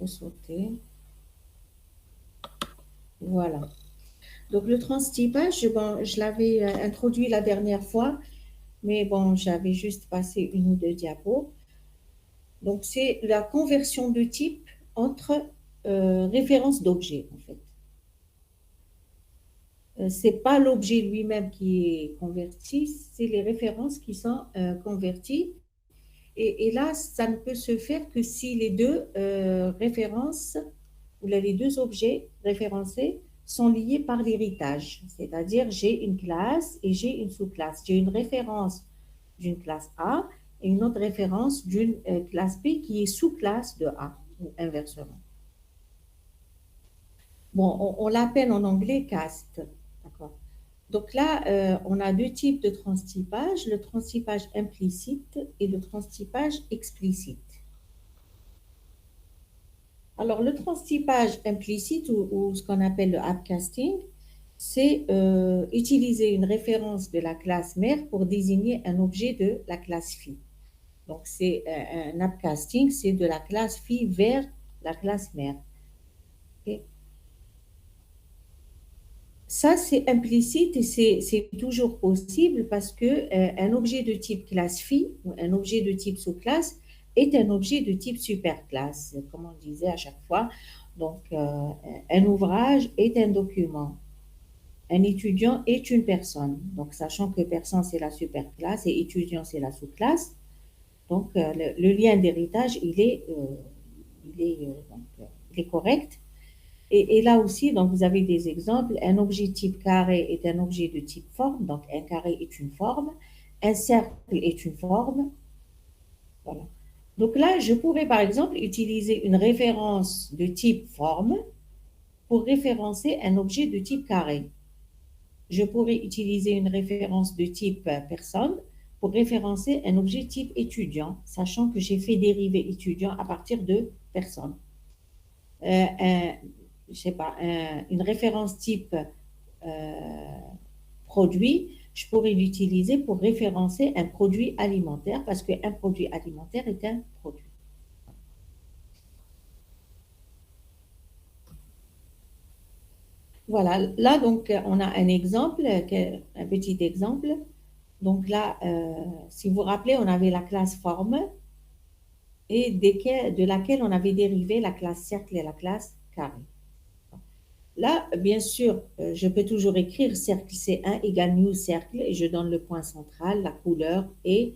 peux sauter. Voilà. Donc, le transtypage, bon, je l'avais introduit la dernière fois, mais bon, j'avais juste passé une ou deux diapos. Donc, c'est la conversion de type entre références d'objets, en fait. C'est pas l'objet lui-même qui est converti, c'est les références qui sont converties. Et là, ça ne peut se faire que si les deux références ou les deux objets référencés sont liés par l'héritage. C'est-à-dire, j'ai une classe et j'ai une sous-classe. J'ai une référence d'une classe A et une autre référence d'une classe B qui est sous-classe de A, ou inversement. Bon, on l'appelle en anglais cast. D'accord. Donc là, on a deux types de transtypage, le transtypage implicite et le transtypage explicite. Alors, le transtypage implicite ou ce qu'on appelle le upcasting, c'est utiliser une référence de la classe mère pour désigner un objet de la classe fille. Donc, c'est un upcasting, c'est de la classe fille vers la classe mère. Ok. Ça, c'est implicite et c'est toujours possible parce que un objet de type classe phi ou un objet de type sous-classe est un objet de type superclasse, comme on disait à chaque fois. Donc, un ouvrage est un document. Un étudiant est une personne. Donc, sachant que personne, c'est la superclasse et étudiant, c'est la sous-classe. Donc, le lien d'héritage, il est correct. Et là aussi, donc vous avez des exemples. Un objet type carré est un objet de type forme. Donc, un carré est une forme. Un cercle est une forme. Voilà. Donc là, je pourrais par exemple utiliser une référence de type forme pour référencer un objet de type carré. Je pourrais utiliser une référence de type personne pour référencer un objet type étudiant, sachant que j'ai fait dériver étudiant à partir de personne. Un, je sais pas, une référence type produit, je pourrais l'utiliser pour référencer un produit alimentaire parce qu'un produit alimentaire est un produit. Voilà, là donc on a un exemple, un petit exemple. Donc là, si vous vous rappelez, on avait la classe forme et de laquelle on avait dérivé la classe cercle et la classe carré. Là, bien sûr, je peux toujours écrire cercle C1 égale new cercle et je donne le point central, la couleur et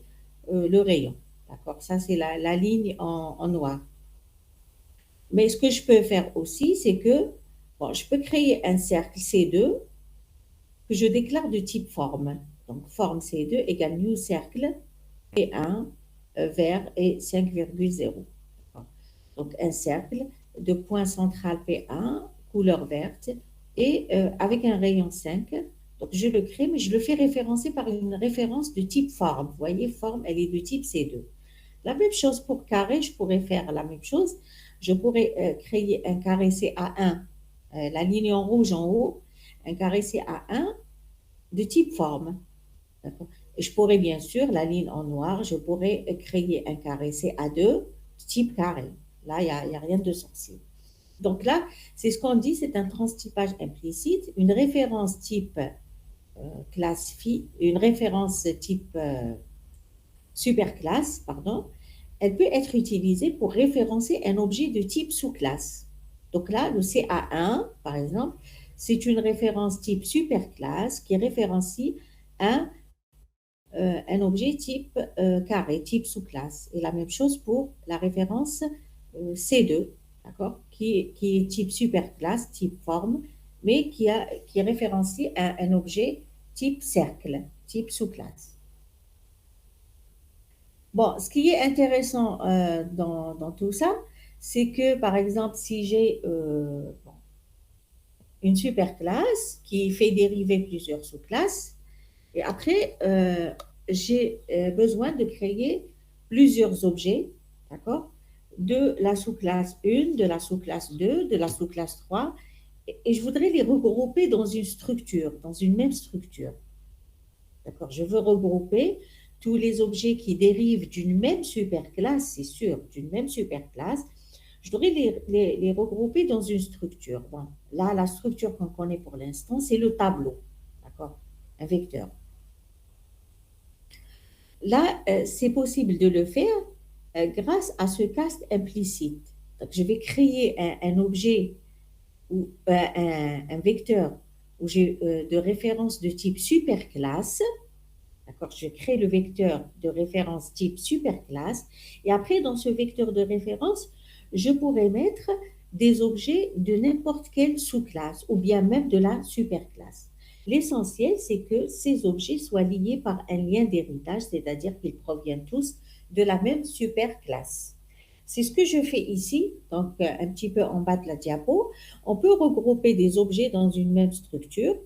le rayon. D'accord? Ça, c'est la ligne en noir. Mais ce que je peux faire aussi, c'est que bon, je peux créer un cercle C2 que je déclare de type forme. Donc, forme C2 égale new cercle P1 vert et 5,0. Donc, un cercle de point central P1, couleur verte, et avec un rayon 5. Donc, je le crée, mais je le fais référencer par une référence de type forme. Vous voyez, forme, elle est de type C2. La même chose pour carré, je pourrais faire la même chose. Je pourrais créer un carré CA1, la ligne en rouge en haut, un carré CA1 de type forme. Et je pourrais bien sûr, la ligne en noir, je pourrais créer un carré CA2 type carré. Là, il y a rien de sensible. Donc là, c'est ce qu'on dit, c'est un transtypage implicite, une référence type classe phi, une référence type superclasse, pardon, elle peut être utilisée pour référencer un objet de type sous-classe. Donc là, le CA1, par exemple, c'est une référence type superclasse qui référencie un, un objet type carré, type sous-classe. Et la même chose pour la référence C2, d'accord, qui est type superclasse, type forme, mais qui référencie un objet type cercle, type sous-classe. Bon, ce qui est intéressant dans tout ça, c'est que, par exemple, si j'ai bon, une superclasse qui fait dériver plusieurs sous-classes, et après, j'ai besoin de créer plusieurs objets, d'accord, de la sous-classe 1, de la sous-classe 2, de la sous-classe 3, et je voudrais les regrouper dans une structure, dans une même structure. D'accord? Je veux regrouper tous les objets qui dérivent d'une même superclasse, c'est sûr, d'une même superclasse. je devrais les regrouper dans une structure. Bon, là, la structure qu'on connaît pour l'instant, c'est le tableau, d'accord? Un vecteur. Là, c'est possible de le faire grâce à ce cast implicite. Donc, je vais créer un objet ou un vecteur où j'ai de référence de type superclasse. D'accord? Je crée le vecteur de référence type superclasse. Et après, dans ce vecteur de référence, je pourrais mettre des objets de n'importe quelle sous-classe ou bien même de la superclasse. L'essentiel, c'est que ces objets soient liés par un lien d'héritage, c'est-à-dire qu'ils proviennent tous de la même superclasse. C'est ce que je fais ici, donc un petit peu en bas de la diapo. On peut regrouper des objets dans une même structure,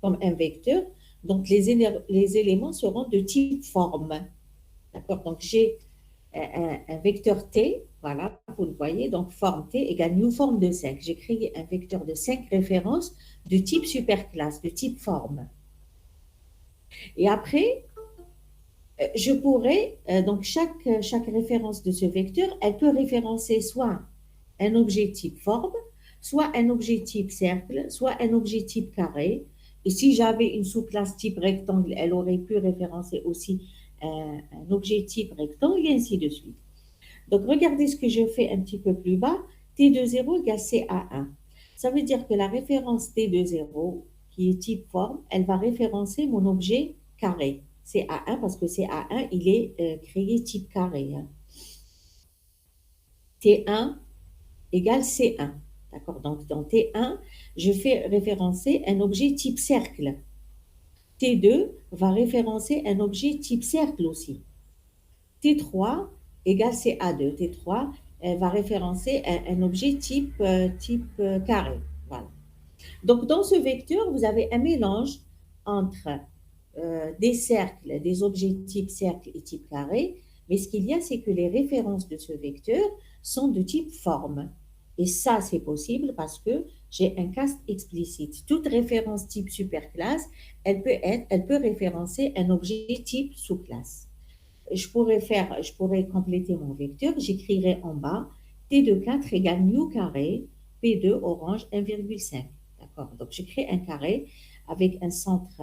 comme un vecteur. Donc, les éléments seront de type forme. D'accord? Donc, j'ai un vecteur T, voilà, vous le voyez, donc forme T égale new forme de 5. J'ai créé un vecteur de 5 références de type superclasse, de type forme. Et après, je pourrais, donc chaque référence de ce vecteur, elle peut référencer soit un objet type forme, soit un objet type cercle, soit un objet type carré. Et si j'avais une sous-classe type rectangle, elle aurait pu référencer aussi un objet type rectangle et ainsi de suite. Donc, regardez ce que je fais un petit peu plus bas. T de 0 égale CA1. Ça veut dire que la référence T de 0, qui est type forme, elle va référencer mon objet carré. CA1 parce que CA1, il est créé type carré. Hein. T1 égale C1. D'accord? Donc, dans T1, je fais référencer un objet type cercle. T2 va référencer un objet type cercle aussi. T3 égale CA2. T3 va référencer un objet type carré. Voilà. Donc, dans ce vecteur, vous avez un mélange entre des cercles, des objets type cercle et type carré. Mais ce qu'il y a, c'est que les références de ce vecteur sont de type forme. Et ça, c'est possible parce que j'ai un cast explicite. Toute référence type superclasse, elle peut référencer un objet type sous-classe. Je pourrais compléter mon vecteur. J'écrirai en bas T de 4 égale new carré, P2 orange 1,5. D'accord? Donc, je crée un carré avec un centre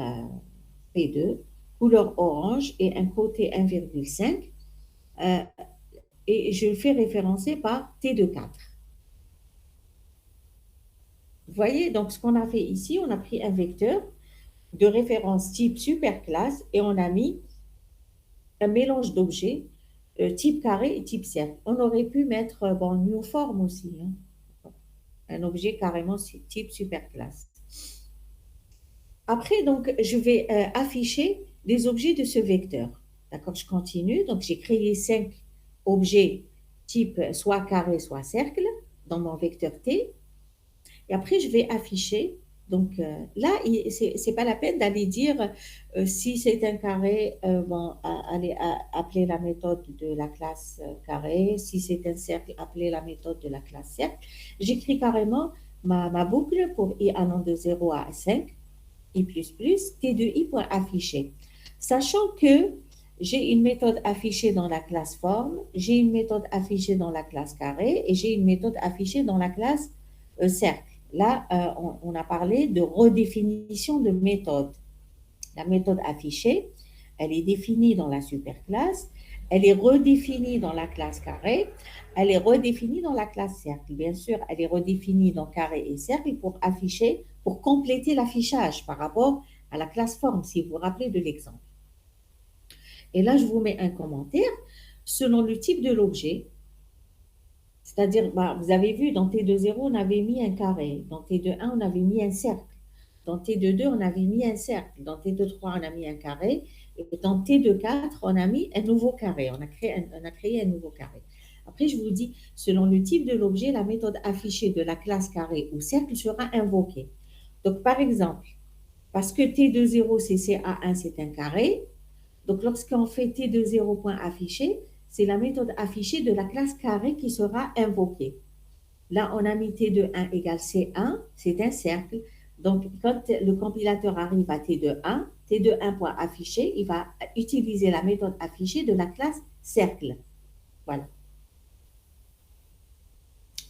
P2, couleur orange et un côté 1,5. Et je le fais référencer par T de 4. Vous voyez, donc ce qu'on a fait ici, on a pris un vecteur de référence type superclasse et on a mis un mélange d'objets type carré et type cercle. On aurait pu mettre new form aussi, hein. Un objet carrément type superclasse. Après, donc, je vais afficher les objets de ce vecteur. D'accord, je continue. Donc, j'ai créé 5 objets type soit carré, soit cercle dans mon vecteur T. Et après, je vais afficher. Donc là, ce n'est pas la peine d'aller dire si c'est un carré, allez appeler la méthode de la classe carré. Si c'est un cercle, appeler la méthode de la classe cercle. J'écris carrément ma boucle pour i allant de 0 à 5, i++, t de i point affiché. Sachant que j'ai une méthode affichée dans la classe forme, j'ai une méthode affichée dans la classe carré et j'ai une méthode affichée dans la classe cercle. Là, on a parlé de redéfinition de méthode. La méthode affichée, elle est définie dans la superclasse, elle est redéfinie dans la classe carré, elle est redéfinie dans la classe cercle. Bien sûr, elle est redéfinie dans carré et cercle pour afficher, pour compléter l'affichage par rapport à la classe forme, si vous vous rappelez de l'exemple. Et là, je vous mets un commentaire. Selon le type de l'objet, c'est-à-dire, vous avez vu, dans T de 0, on avait mis un carré. Dans T de 1, on avait mis un cercle. Dans T de 2, on avait mis un cercle. Dans T de 3, on a mis un carré. Et dans T de 4, on a mis un nouveau carré. On a créé un nouveau carré. Après, je vous dis, selon le type de l'objet, la méthode affichée de la classe carré ou cercle sera invoquée. Donc, par exemple, parce que T de 0, c'est CA1, c'est un carré. Donc, lorsqu'on fait T de 0 point affiché, c'est la méthode affichée de la classe carré qui sera invoquée. Là, on a mis T de 1 égale C1, c'est un cercle. Donc, quand le compilateur arrive à T de 1, T de 1 point affiché, il va utiliser la méthode affichée de la classe cercle. Voilà.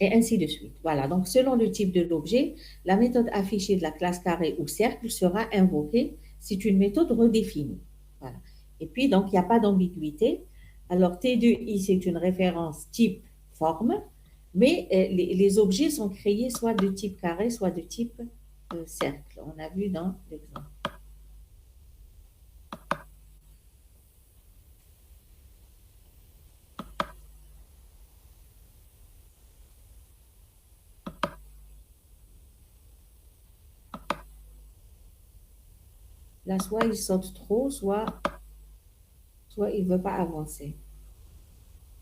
et ainsi de suite. Voilà, donc selon le type de l'objet, la méthode affichée de la classe carré ou cercle sera invoquée. C'est une méthode redéfinie. Voilà. Et puis, donc, il n'y a pas d'ambiguïté. Alors, T2I, c'est une référence type forme, mais les objets sont créés soit de type carré, soit de type cercle. On a vu dans l'exemple. Là, soit il saute trop, soit il ne veut pas avancer.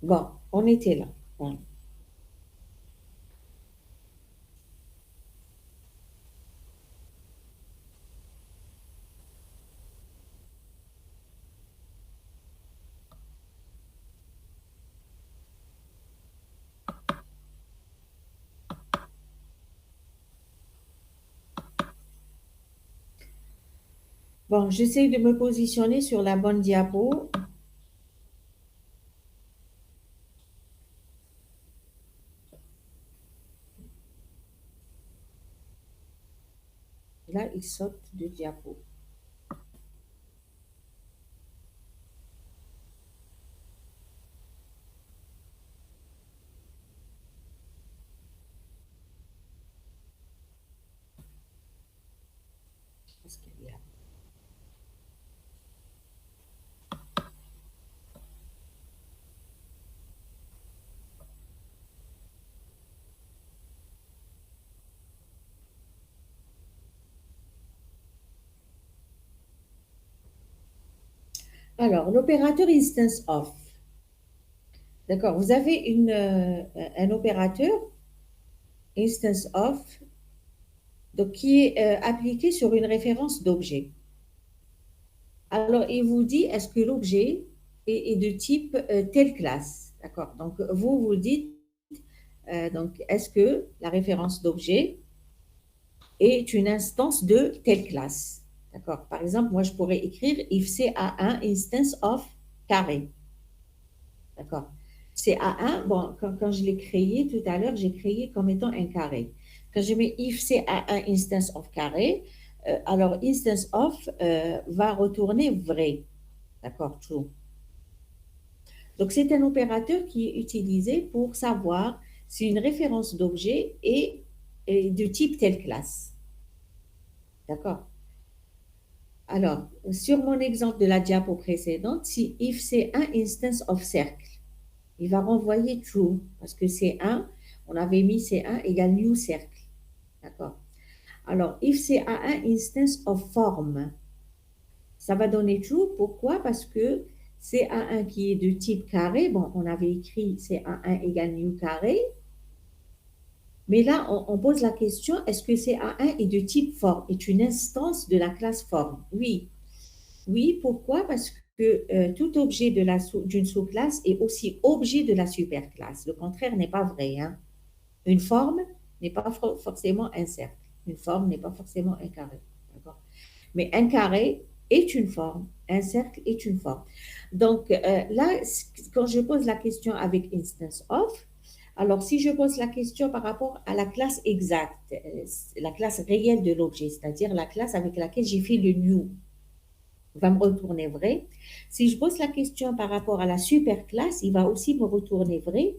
Bon, on était là. Voilà. Bon, j'essaie de me positionner sur la bonne diapo. Là, il saute de diapo. Qu'est-ce qu'il y a? Alors, l'opérateur instance of. D'accord, vous avez un opérateur instance of donc, qui est appliqué sur une référence d'objet. Alors, il vous dit, est-ce que l'objet est de type telle classe? D'accord, donc vous dites, donc, est-ce que la référence d'objet est une instance de telle classe? D'accord, par exemple, moi, je pourrais écrire if CA1 instance of carré. D'accord. CA1, bon, quand je l'ai créé tout à l'heure, j'ai créé comme étant un carré. Quand je mets if CA1 instance of carré, alors instance of va retourner vrai. D'accord, true. Donc, c'est un opérateur qui est utilisé pour savoir si une référence d'objet est de type telle classe. D'accord. Alors, sur mon exemple de la diapo précédente, si if c'est un instance of cercle, il va renvoyer true parce que c'est 1, on avait mis C1 égale new cercle. D'accord. Alors, if c'est A1 instance of form, ça va donner true. Pourquoi? Parce que c'est A1 qui est de type carré. Bon, on avait écrit c'est A1 égale new carré. Mais là, on pose la question, est-ce que c'est A1 est de type forme, est une instance de la classe forme? Oui. Oui, pourquoi? Parce que tout objet d'une sous-classe est aussi objet de la superclasse. Le contraire n'est pas vrai. Hein. Une forme n'est pas forcément un cercle. Une forme n'est pas forcément un carré. Mais un carré est une forme. Un cercle est une forme. Donc là, quand je pose la question avec instance of, alors si je pose la question par rapport à la classe exacte, la classe réelle de l'objet, c'est-à-dire la classe avec laquelle j'ai fait le new, va me retourner vrai. Si je pose la question par rapport à la superclasse, il va aussi me retourner vrai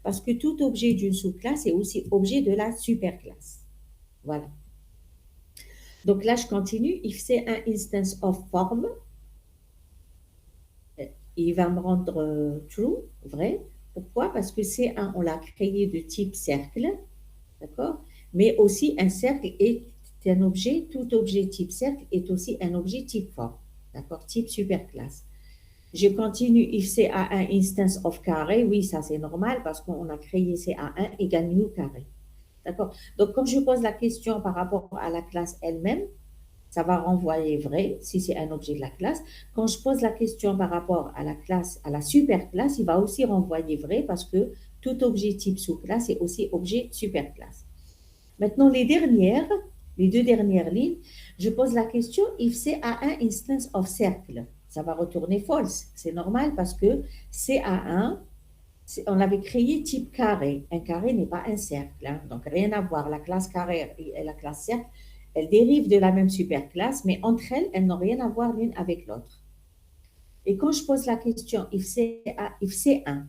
parce que tout objet d'une sous-classe est aussi objet de la superclasse. Voilà. Donc là, je continue. If c'est un instance of form, il va me rendre true, vrai. Pourquoi? Parce que c'est un, on l'a créé de type cercle, d'accord? Mais aussi un cercle est un objet, tout objet type cercle est aussi un objet type forme, d'accord? Type superclasse. Je continue if CA1 instance of carré. Oui, ça c'est normal parce qu'on a créé CA1 égale new carré. D'accord. Donc, quand je pose la question par rapport à la classe elle-même, ça va renvoyer vrai si c'est un objet de la classe. Quand je pose la question par rapport à la classe, à la superclasse, il va aussi renvoyer vrai parce que tout objet type sous-classe est aussi objet superclasse. Maintenant, les deux dernières lignes, je pose la question if CA1 instance of cercle. Ça va retourner false. C'est normal parce que CA1 On l'avait créé type carré. Un carré n'est pas un cercle, hein, donc rien à voir. La classe carré et la classe cercle, elles dérivent de la même superclasse, mais entre elles, elles n'ont rien à voir l'une avec l'autre. Et quand je pose la question if C1,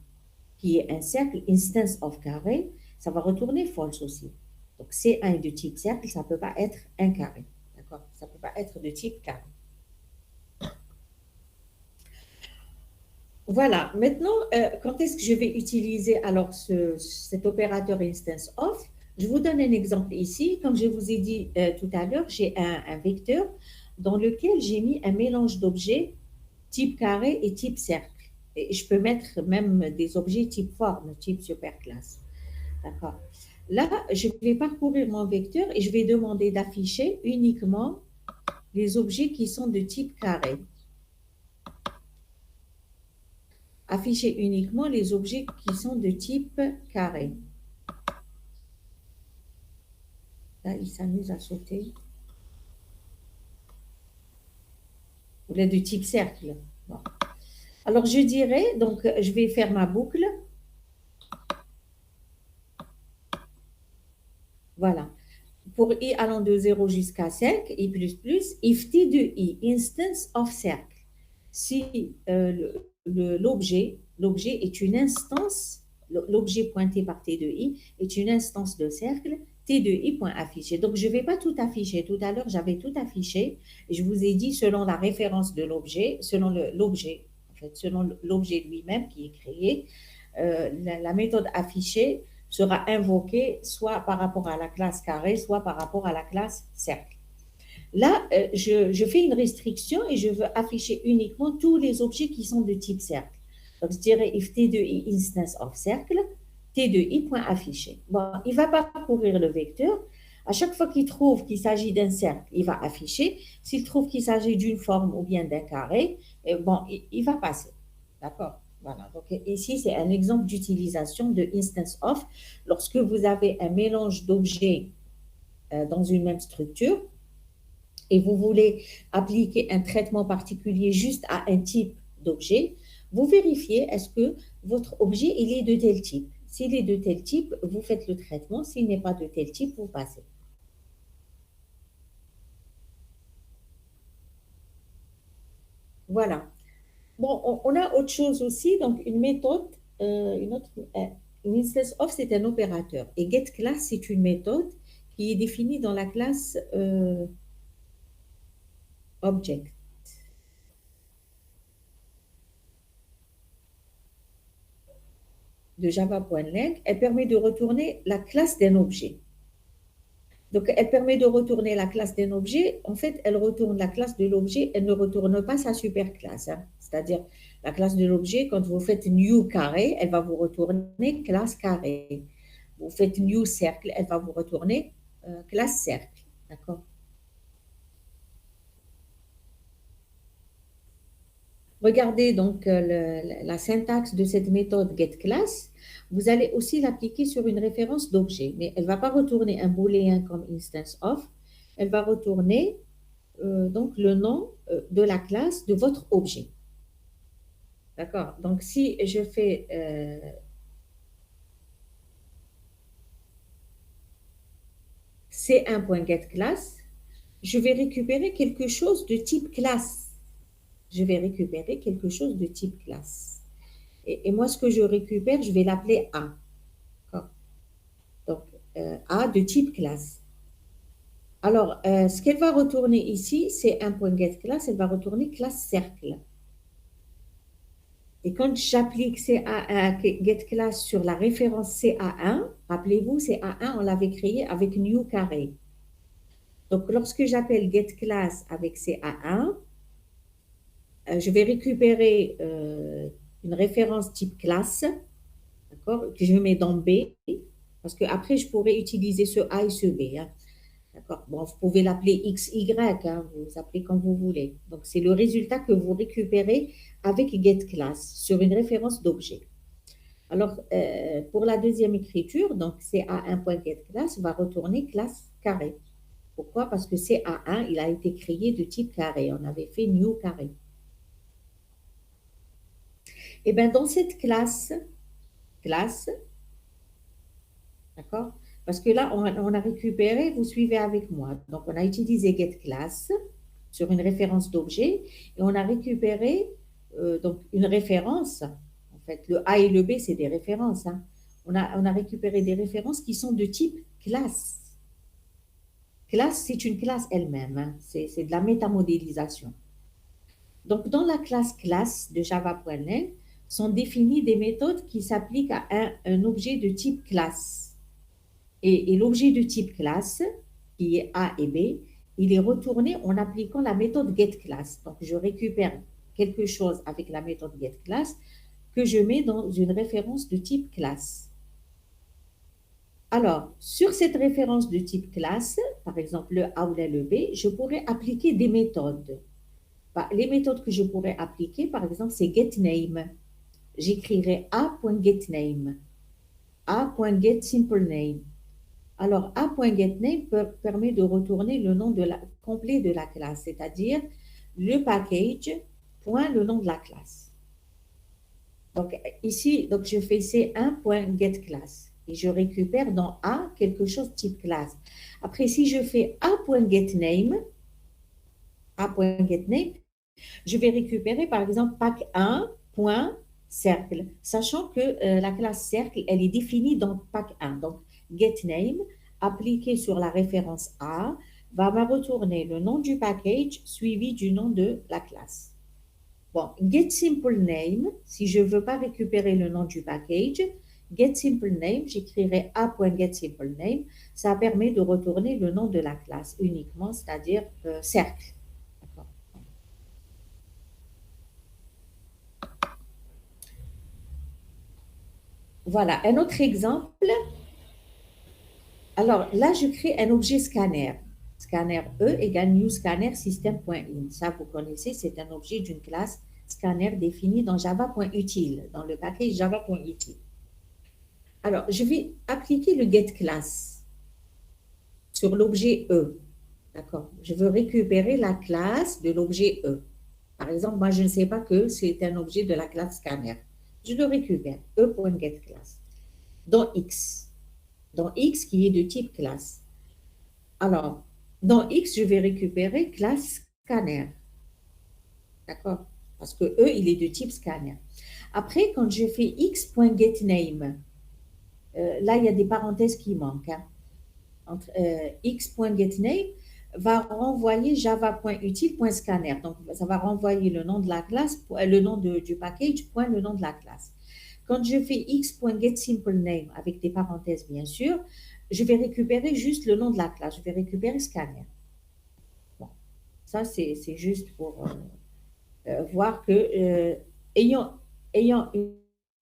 qui est un cercle, instance of carré, ça va retourner false aussi. Donc C1 est de type cercle, ça ne peut pas être un carré. D'accord? Ça ne peut pas être de type carré. Voilà, maintenant, quand est-ce que je vais utiliser alors cet opérateur instance of? Je vous donne un exemple ici. Comme je vous ai dit tout à l'heure, j'ai un vecteur dans lequel j'ai mis un mélange d'objets type carré et type cercle. Et je peux mettre même des objets type forme, type superclasse. D'accord. Là, je vais parcourir mon vecteur et je vais demander d'afficher uniquement les objets qui sont de type carré. Afficher uniquement les objets qui sont de type carré. Là, il s'amuse à sauter. Ou là, de type cercle. Bon. Alors, je dirais, donc, je vais faire ma boucle. Voilà. Pour i allant de 0 jusqu'à 5, i++, if t de i, instance of cercle. Si l'objet est une instance, l'objet pointé par t de i est une instance de cercle, t de i point affiché. Donc, je ne vais pas tout afficher. Tout à l'heure, j'avais tout affiché. Je vous ai dit selon la référence de l'objet, selon l'objet, en fait, selon l'objet lui-même qui est créé, la méthode affichée sera invoquée soit par rapport à la classe carré, soit par rapport à la classe cercle. Là, je fais une restriction et je veux afficher uniquement tous les objets qui sont de type cercle. Donc, je dirais if t de i instance of cercle, t de i point affiché. Bon, il va parcourir le vecteur. À chaque fois qu'il trouve qu'il s'agit d'un cercle, il va afficher. S'il trouve qu'il s'agit d'une forme ou bien d'un carré, bon, il va passer. D'accord? Voilà. Donc, ici, c'est un exemple d'utilisation de instance of lorsque vous avez un mélange d'objets dans une même structure et vous voulez appliquer un traitement particulier juste à un type d'objet, vous vérifiez est-ce que votre objet il est de tel type. S'il est de tel type, vous faites le traitement. S'il n'est pas de tel type, vous passez. Voilà. Bon, on a autre chose aussi, donc une méthode, une instance of, c'est un opérateur. Et getClass, c'est une méthode qui est définie dans la classe object de java.lang. Elle permet de retourner la classe d'un objet. Donc, elle permet de retourner la classe d'un objet. En fait, elle retourne la classe de l'objet, elle ne retourne pas sa superclasse, hein. C'est-à-dire, la classe de l'objet, quand vous faites new carré, elle va vous retourner classe carré. Vous faites new cercle, elle va vous retourner classe cercle. D'accord? Regardez donc la syntaxe de cette méthode getClass. Vous allez aussi l'appliquer sur une référence d'objet, mais elle ne va pas retourner un booléen comme instance of. Elle va retourner donc le nom de la classe de votre objet. D'accord? Donc, si je fais C1.getClass, je vais récupérer quelque chose de type classe. Je vais récupérer quelque chose de type classe. Et moi, ce que je récupère, je vais l'appeler A. Donc, A de type classe. Alors, ce qu'elle va retourner ici, c'est un point getClass, elle va retourner classe cercle. Et quand j'applique getClass sur la référence CA1, rappelez-vous, CA1, on l'avait créé avec new carré. Donc, lorsque j'appelle getClass avec CA1, je vais récupérer une référence type classe, d'accord, que je mets dans B, parce qu'après, je pourrais utiliser ce A et ce B, hein. D'accord. Bon, vous pouvez l'appeler XY, hein, vous appelez comme vous voulez. Donc, c'est le résultat que vous récupérez avec getClass sur une référence d'objet. Alors, pour la deuxième écriture, donc CA1.getClass va retourner classe carré. Pourquoi? Parce que CA1, il a été créé de type carré. On avait fait new carré. Et bien, dans cette classe, classe, d'accord? Parce que là, on a récupéré, vous suivez avec moi. Donc, on a utilisé getClass sur une référence d'objet et on a récupéré donc une référence. En fait, le A et le B, c'est des références, hein. On a récupéré des références qui sont de type classe. Classe, c'est une classe elle-même, hein. C'est de la métamodélisation. Donc, dans la classe de Java.net, sont définies des méthodes qui s'appliquent à un objet de type classe. Et l'objet de type classe, qui est A et B, il est retourné en appliquant la méthode getClass. Donc, je récupère quelque chose avec la méthode getClass que je mets dans une référence de type classe. Alors, sur cette référence de type classe, par exemple le A ou le B, je pourrais appliquer des méthodes. Les méthodes que je pourrais appliquer, par exemple, c'est getName. J'écrirai a.getName, a.getSimpleName. Alors, a.getName permet de retourner le nom complet de la classe, c'est-à-dire le package, point le nom de la classe. Donc, ici, donc je fais C1.getClass et je récupère dans A quelque chose de type classe. Après, si je fais a.getName, je vais récupérer par exemple pack1.cercle, sachant que la classe cercle, elle est définie dans pack1. Donc, getName, appliqué sur la référence A, va me retourner le nom du package suivi du nom de la classe. Bon, getSimpleName, si je ne veux pas récupérer le nom du package, getSimpleName, j'écrirai a.getSimpleName, ça permet de retourner le nom de la classe uniquement, c'est-à-dire cercle. Voilà, un autre exemple. Alors là, je crée un objet scanner. Scanner E égale new scanner system.in. Ça, vous connaissez, c'est un objet d'une classe scanner définie dans java.util, dans le package java.util. Alors, je vais appliquer le getClass sur l'objet E. D'accord? Je veux récupérer la classe de l'objet E. Par exemple, moi, je ne sais pas que c'est un objet de la classe scanner. Je le récupère, E.getClass, dans X. Dans X qui est de type classe. Alors, dans X, je vais récupérer classe scanner. D'accord? Parce que E, il est de type scanner. Après, quand je fais x.getName, là, il y a des parenthèses qui manquent, hein. Entre x.getName va renvoyer java.util.scanner. Donc, ça va renvoyer le nom de la classe, le nom du package, point le nom de la classe. Quand je fais x.getSimpleName avec des parenthèses, bien sûr, je vais récupérer juste le nom de la classe. Je vais récupérer scanner. Bon, ça, c'est juste pour voir que ayant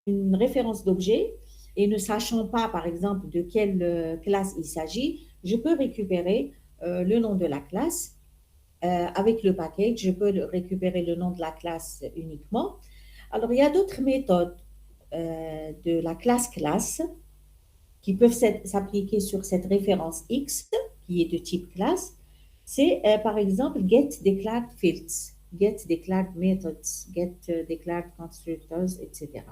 une référence d'objet et ne sachant pas, par exemple, de quelle classe il s'agit, je peux récupérer le nom de la classe. Avec le package, je peux récupérer le nom de la classe uniquement. Alors, il y a d'autres méthodes de la classe qui peuvent s'appliquer sur cette référence X qui est de type classe. C'est par exemple getDeclared fields, getDeclared methods, getDeclared constructors, etc.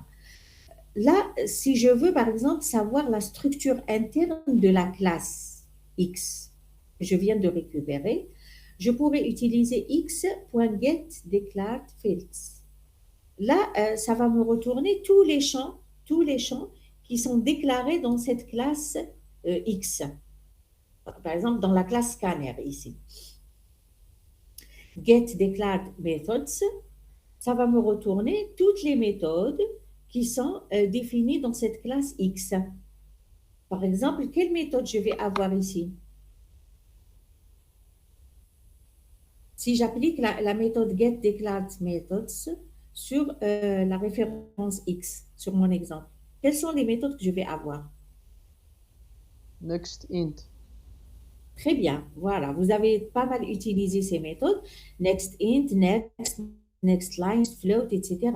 Là, si je veux par exemple savoir la structure interne de la classe X que je viens de récupérer, je pourrais utiliser x.getDeclaredFields. Là, ça va me retourner tous les champs qui sont déclarés dans cette classe X. Par exemple, dans la classe scanner ici. GetDeclaredMethods, ça va me retourner toutes les méthodes qui sont définies dans cette classe X. Par exemple, quelle méthode je vais avoir ici? Si j'applique la méthode getDeclaredMethods sur la référence X, sur mon exemple, quelles sont les méthodes que je vais avoir? NextInt. Très bien, voilà, vous avez pas mal utilisé ces méthodes, NextInt, NextLine, Float, etc.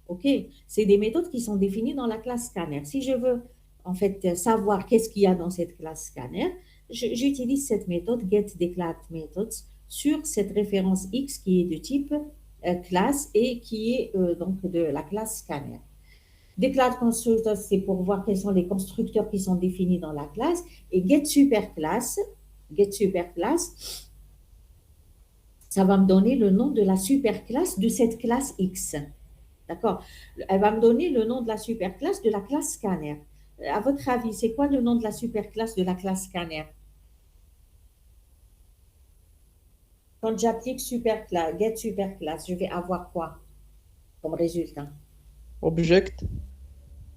OK, c'est des méthodes qui sont définies dans la classe scanner. Si je veux en fait savoir qu'est-ce qu'il y a dans cette classe scanner, j'utilise cette méthode getDeclaredMethods sur cette référence X qui est de type classe et qui est donc de la classe scanner. Declare constructor, c'est pour voir quels sont les constructeurs qui sont définis dans la classe. Et get superclass, ça va me donner le nom de la superclasse de cette classe X. D'accord? Elle va me donner le nom de la superclasse de la classe scanner. À votre avis, c'est quoi le nom de la superclasse de la classe scanner? Quand j'applique superclass, get superclass, je vais avoir quoi comme résultat? Object.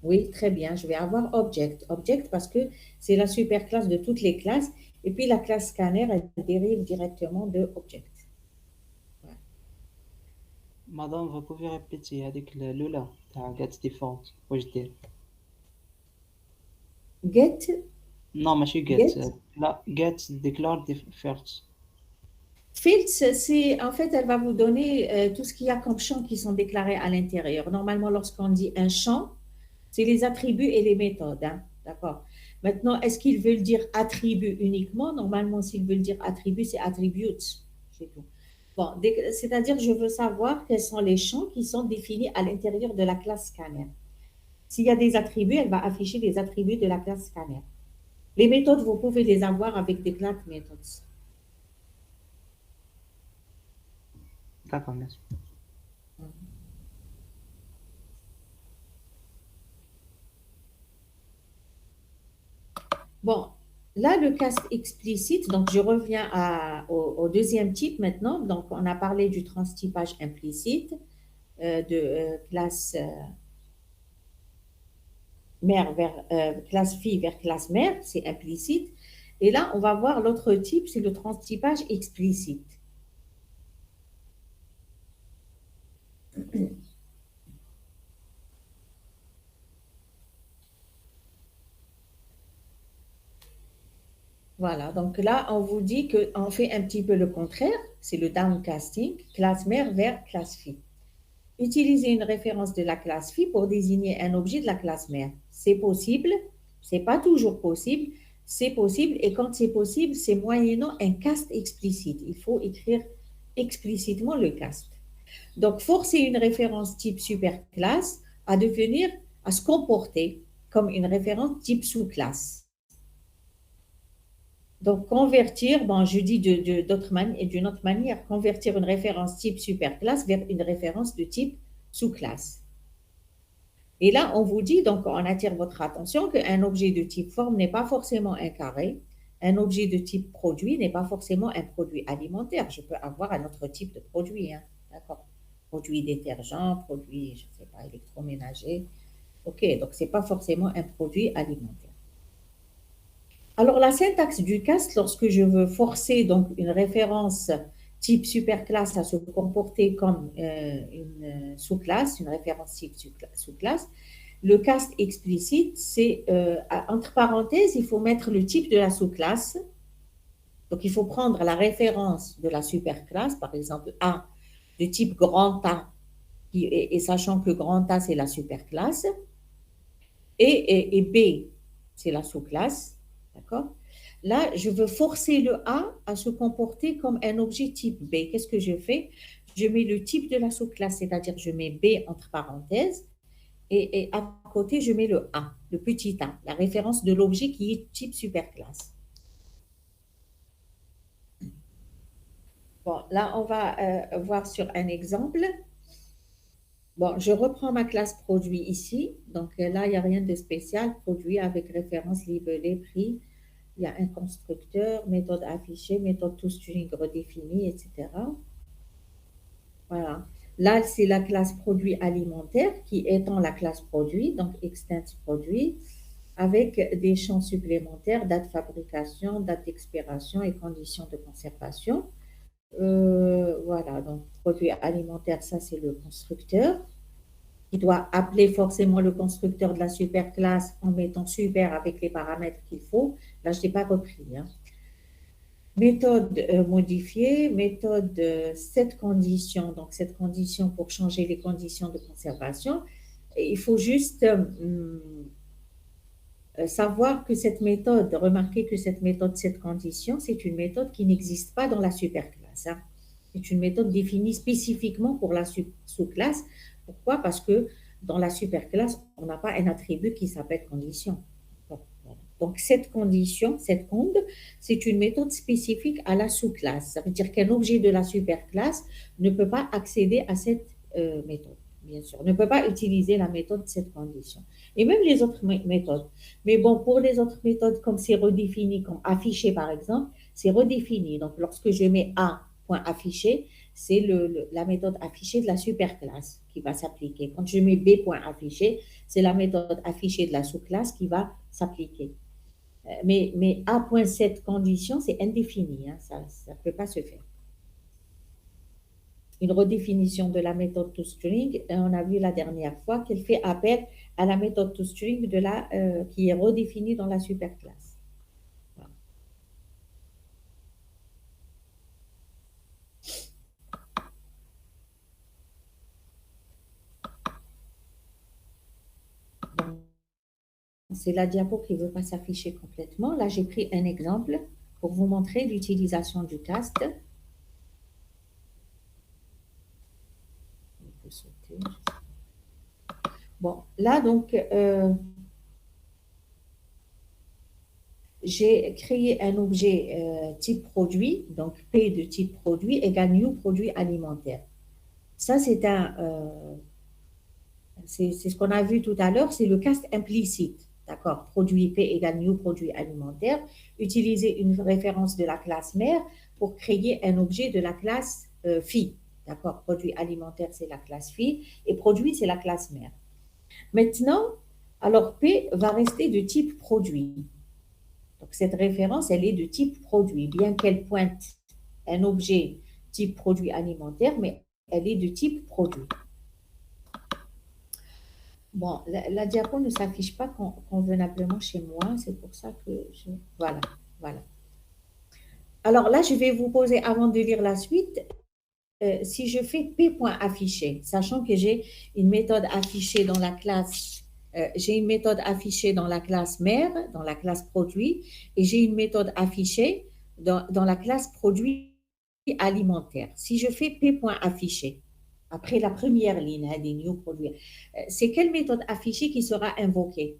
Oui, très bien, je vais avoir object. Object parce que c'est la superclasse de toutes les classes. Et puis la classe scanner, elle dérive directement de object. Ouais. Madame, vous pouvez répéter avec le là, get default, واش دير؟ Get, Non, ماشي get, get. لا get declare default. Fields, c'est en fait, elle va vous donner tout ce qu'il y a comme champs qui sont déclarés à l'intérieur. Normalement, lorsqu'on dit un champ, c'est les attributs et les méthodes. Hein. D'accord. Maintenant, est-ce qu'ils veulent dire attribut uniquement? Normalement, s'ils veulent dire attribut, c'est attributes. C'est tout. Bon, c'est-à-dire, je veux savoir quels sont les champs qui sont définis à l'intérieur de la classe scanner. S'il y a des attributs, elle va afficher les attributs de la classe scanner. Les méthodes, vous pouvez les avoir avec des class methods. D'accord, merci. Bon, là, le cast explicite, donc je reviens au deuxième type maintenant. Donc, on a parlé du transtypage implicite de classe mère vers classe fille vers classe mère, c'est implicite. Et là, on va voir l'autre type, c'est le transtypage explicite. Voilà, donc là, on vous dit qu'on fait un petit peu le contraire, c'est le downcasting, classe mère vers classe fille. Utilisez une référence de la classe fille pour désigner un objet de la classe mère. C'est possible, c'est pas toujours possible, c'est possible, et quand c'est possible, c'est moyennant un cast explicite. Il faut écrire explicitement le cast. Donc, forcer une référence type superclasse à devenir, à se comporter comme une référence type sous-classe. Donc, convertir, bon, je dis d'une autre manière, convertir une référence type superclasse vers une référence de type sous-classe. Et là, on vous dit, donc, on attire votre attention qu'un objet de type forme n'est pas forcément un carré. Un objet de type produit n'est pas forcément un produit alimentaire. Je peux avoir un autre type de produit, hein, d'accord? Produit détergent, produit, je ne sais pas, électroménager. OK, donc ce n'est pas forcément un produit alimentaire. Alors, la syntaxe du cast, lorsque je veux forcer donc une référence type superclasse à se comporter comme une sous-classe, une référence type sous-classe, le cast explicite, c'est entre parenthèses, il faut mettre le type de la sous-classe. Donc, il faut prendre la référence de la superclasse, par exemple A de type grand A, et sachant que grand A, c'est la superclasse, et B, c'est la sous-classe. D'accord? Là, je veux forcer le A à se comporter comme un objet type B. Qu'est-ce que je fais? Je mets le type de la sous-classe, c'est-à-dire je mets B entre parenthèses, et à côté, je mets le A, le petit A, la référence de l'objet qui est type superclasse. Bon, là, on va voir sur un exemple. Bon, je reprends ma classe produit ici. Donc là, il n'y a rien de spécial. Produit avec référence libellée, prix. Il y a un constructeur, méthode affichée, méthode toString redéfinie, etc. Voilà. Là, c'est la classe produit alimentaire qui étend la classe produit, donc extends produit, avec des champs supplémentaires, date fabrication, date d'expiration et conditions de conservation. Voilà, donc produit alimentaire, ça c'est le constructeur qui doit appeler forcément le constructeur de la superclasse en mettant super avec les paramètres qu'il faut. Là, je n'ai pas repris. Hein. Méthode modifiée, méthode cette condition. Donc, cette condition pour changer les conditions de conservation. Et il faut juste savoir que cette méthode, remarquez que cette méthode, cette condition, c'est une méthode qui n'existe pas dans la superclasse. Hein. C'est une méthode définie spécifiquement pour la sous-classe. Pourquoi? Parce que dans la superclasse, on n'a pas un attribut qui s'appelle condition. Donc, cette condition, cette conde, c'est une méthode spécifique à la sous-classe. Ça veut dire qu'un objet de la superclasse ne peut pas accéder à cette méthode, bien sûr, ne peut pas utiliser la méthode cette condition. Et même les autres méthodes. Mais bon, pour les autres méthodes, comme c'est redéfini, comme affiché par exemple, c'est redéfini. Donc, lorsque je mets A point affiché, c'est la méthode affichée de la superclasse qui va s'appliquer. Quand je mets B point affiché, c'est la méthode affichée de la sous-classe qui va s'appliquer. Mais A.7 condition, c'est indéfini, hein, ça ne peut pas se faire. Une redéfinition de la méthode toString, on a vu la dernière fois qu'elle fait appel à la méthode toString qui est redéfinie dans la superclasse. Voilà. C'est la diapo qui ne veut pas s'afficher complètement. Là, j'ai pris un exemple pour vous montrer l'utilisation du cast. On peut sauter. Bon, là, donc, j'ai créé un objet type produit, donc P de type produit égale new produit alimentaire. Ça, c'est ce qu'on a vu tout à l'heure, c'est le cast implicite. D'accord, produit P égale new produit alimentaire. Utiliser une référence de la classe mère pour créer un objet de la classe fille. D'accord, produit alimentaire, c'est la classe fille et produit, c'est la classe mère. Maintenant, alors P va rester de type produit. Donc, cette référence, elle est de type produit, bien qu'elle pointe un objet type produit alimentaire, mais elle est de type produit. Bon, la diapo ne s'affiche pas convenablement chez moi, c'est pour ça que je... Voilà, voilà. Alors là, je vais vous poser, avant de lire la suite, si je fais P.affiché, sachant que j'ai une méthode affichée dans la classe, j'ai une méthode affichée dans la classe mère, dans la classe produit, et j'ai une méthode affichée dans la classe produit alimentaire. Si je fais P.affiché, après la première ligne des new produits, c'est quelle méthode affichée qui sera invoquée?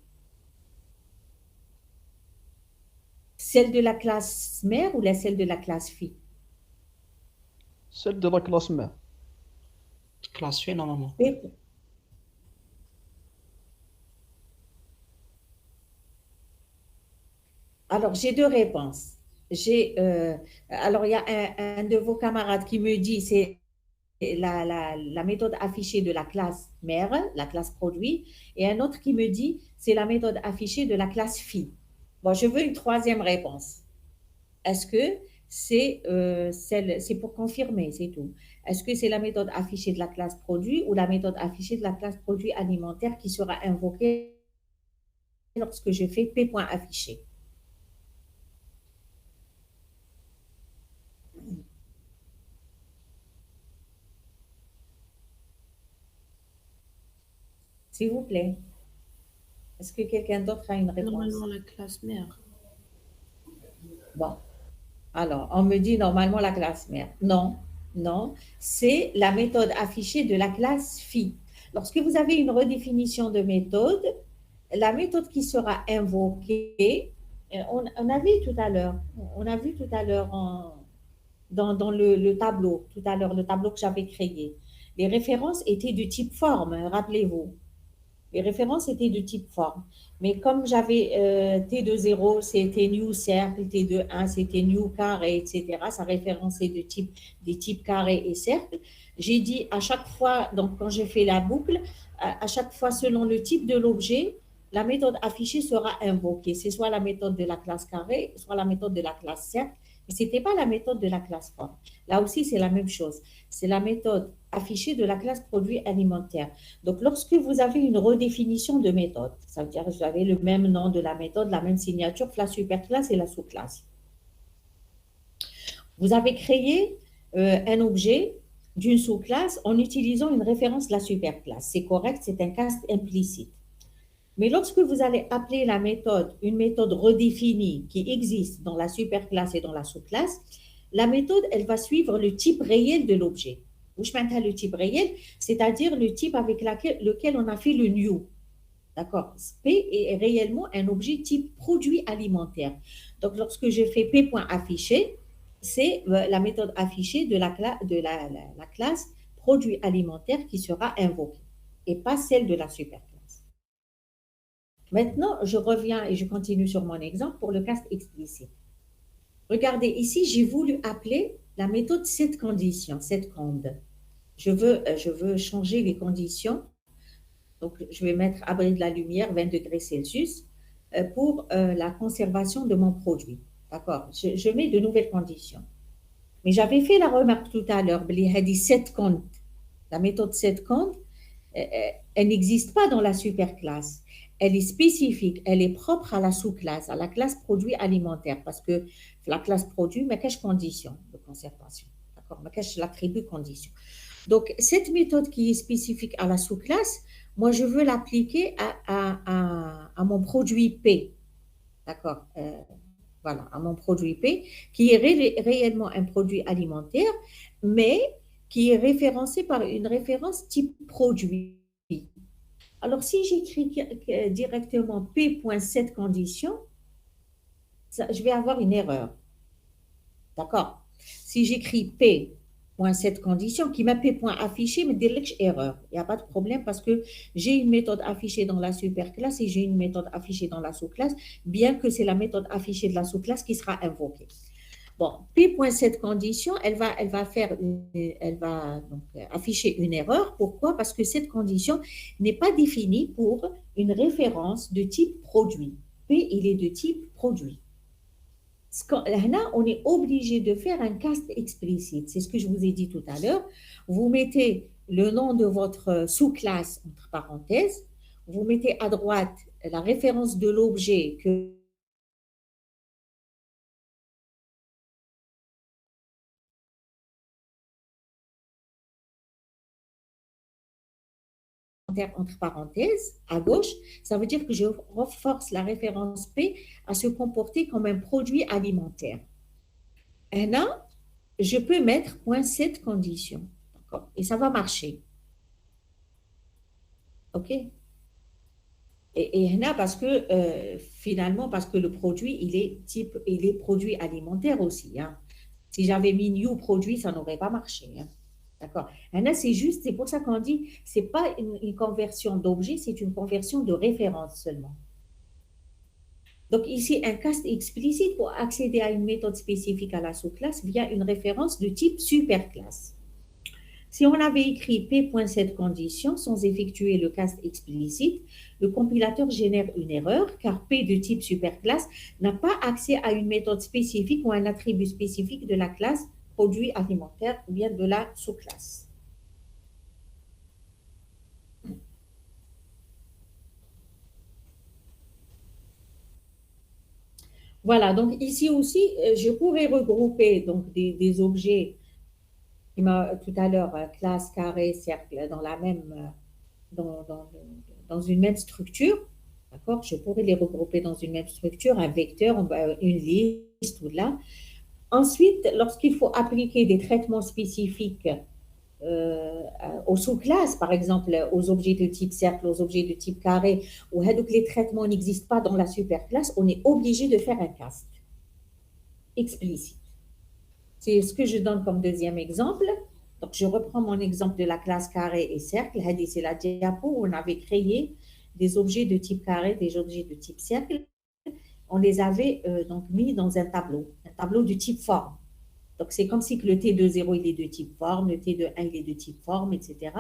Celle de la classe mère ou celle de la classe fille? Celle de la classe mère. Classe fille, normalement. Alors, j'ai deux réponses. Alors, il y a un de vos camarades qui me dit c'est la méthode affichée de la classe mère, la classe produit, et un autre qui me dit c'est la méthode affichée de la classe fille. Bon, je veux une troisième réponse. Est-ce que c'est pour confirmer, c'est tout. Est-ce que c'est la méthode affichée de la classe produit ou la méthode affichée de la classe produit alimentaire qui sera invoquée lorsque je fais P.affiché? S'il vous plaît. Est-ce que quelqu'un d'autre a une réponse? Normalement, la classe mère. Bon. Alors, on me dit normalement la classe mère. Non, non. C'est la méthode affichée de la classe fille. Lorsque vous avez une redéfinition de méthode, la méthode qui sera invoquée, on a vu tout à l'heure, dans le tableau, tout à l'heure, le tableau que j'avais créé. Les références étaient du type forme, rappelez-vous. Les références étaient de type forme. Mais comme j'avais T2.0, c'était new cercle, T2.1, c'était new carré, etc. Ça référençait des types carré et cercle. J'ai dit à chaque fois, donc quand je fais la boucle, à chaque fois selon le type de l'objet, la méthode affichée sera invoquée. C'est soit la méthode de la classe carré, soit la méthode de la classe cercle. Mais ce n'était pas la méthode de la classe forme. Là aussi, c'est la même chose. C'est la méthode affichée de la classe produit alimentaire. Donc, lorsque vous avez une redéfinition de méthode, ça veut dire que vous avez le même nom de la méthode, la même signature, la superclasse et la sous-classe. Vous avez créé un objet d'une sous-classe en utilisant une référence de la superclasse. C'est correct, c'est un cast implicite. Mais lorsque vous allez appeler la méthode une méthode redéfinie qui existe dans la superclasse et dans la sous-classe, la méthode, elle va suivre le type réel de l'objet. Où je maintiens le type réel, c'est-à-dire le type avec lequel on a fait le new. D'accord? P est réellement un objet type produit alimentaire. Donc, lorsque je fais P.affiché, c'est la méthode affichée de la classe produit alimentaire qui sera invoquée et pas celle de la superclasse. Maintenant, je reviens et je continue sur mon exemple pour le cast explicite. Regardez ici, j'ai voulu appeler la méthode setCondition, setCond. Je veux changer les conditions. Donc, je vais mettre abri de la lumière 20 degrés Celsius pour la conservation de mon produit. D'accord? Je mets de nouvelles conditions. Mais j'avais fait la remarque tout à l'heure, setCond, la méthode setCond, elle n'existe pas dans la superclasse. Elle est spécifique, elle est propre à la sous-classe, à la classe produit alimentaire, parce que la classe produit, mais qu'est-ce condition de conservation? D'accord? Mais qu'est-ce l'attribut condition? Donc, cette méthode qui est spécifique à la sous-classe, moi, je veux l'appliquer à mon produit P. D'accord? Voilà, à mon produit P, qui est réellement un produit alimentaire, mais qui est référencé par une référence type produit. Alors, si j'écris directement P.setCondition, je vais avoir une erreur. D'accord? Si j'écris P.setCondition, qui m'a P.affiché, me dit erreur. Il n'y a pas de problème parce que j'ai une méthode affichée dans la superclasse et j'ai une méthode affichée dans la sous-classe, bien que c'est la méthode affichée de la sous-classe qui sera invoquée. Bon, P.setCondition, elle va donc afficher une erreur. Pourquoi? Parce que cette condition n'est pas définie pour une référence de type produit. P, il est de type produit. Là, on est obligé de faire un cast explicite. C'est ce que je vous ai dit tout à l'heure. Vous mettez le nom de votre sous-classe entre parenthèses. Vous mettez à droite la référence de l'objet que entre parenthèses, à gauche, ça veut dire que je renforce la référence P à se comporter comme un produit alimentaire. Et là, je peux mettre .setCondition. Et ça va marcher. OK? Et là, parce que finalement, parce que le produit, il est produit alimentaire aussi. Hein. Si j'avais mis new produit, ça n'aurait pas marché. Hein. D'accord. Là, c'est pour ça qu'on dit, c'est pas une conversion d'objet, c'est une conversion de référence seulement. Donc ici, un cast explicite pour accéder à une méthode spécifique à la sous-classe via une référence de type superclasse. Si on avait écrit P.setCondition sans effectuer le cast explicite, le compilateur génère une erreur car P de type superclasse n'a pas accès à une méthode spécifique ou un attribut spécifique de la classe produit alimentaire ou bien de la sous-classe. Voilà, donc ici aussi, je pourrais regrouper donc, des objets, tout à l'heure, classe, carré, cercle, dans une même structure. D'accord? Je pourrais les regrouper dans une même structure, un vecteur, une liste ou là. Ensuite, lorsqu'il faut appliquer des traitements spécifiques aux sous-classes, par exemple aux objets de type cercle, aux objets de type carré, où les traitements n'existent pas dans la superclasse, on est obligé de faire un cast explicite. C'est ce que je donne comme deuxième exemple. Donc, je reprends mon exemple de la classe carré et cercle. C'est la diapo où on avait créé des objets de type carré, des objets de type cercle. On les avait donc mis dans un tableau de type forme. Donc, c'est comme si que le T de 0, il est de type forme, le T de 1, il est de type forme, etc.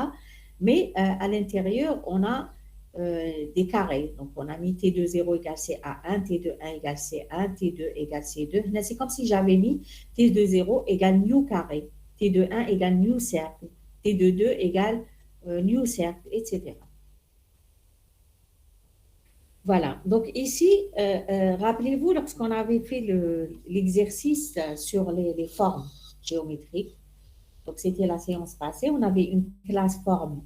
Mais à l'intérieur, on a des carrés. Donc, on a mis T de 0 égale CA1, T de 1 égale C1, T de égale C2. Là, c'est comme si j'avais mis T de 0 égale new carré, T de 1 égale new cercle, T de 2 égale new cercle, etc. Voilà, donc ici, rappelez-vous, lorsqu'on avait fait l'exercice sur les formes géométriques, donc c'était la séance passée, on avait une classe forme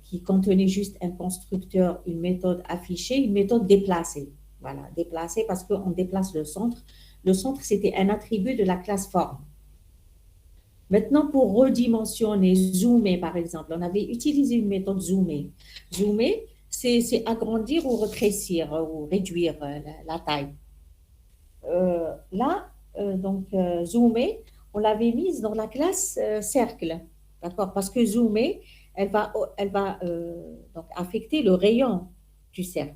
qui contenait juste un constructeur, une méthode affichée, une méthode déplacée. Voilà, déplacée parce qu'on déplace le centre. Le centre, c'était un attribut de la classe forme. Maintenant, pour redimensionner, zoomer par exemple, on avait utilisé une méthode zoomer. Zoomer, c'est agrandir ou rétrécir ou réduire la taille. Là, zoomer, on l'avait mise dans la classe cercle, d'accord? Parce que zoomer, elle va donc affecter le rayon du cercle.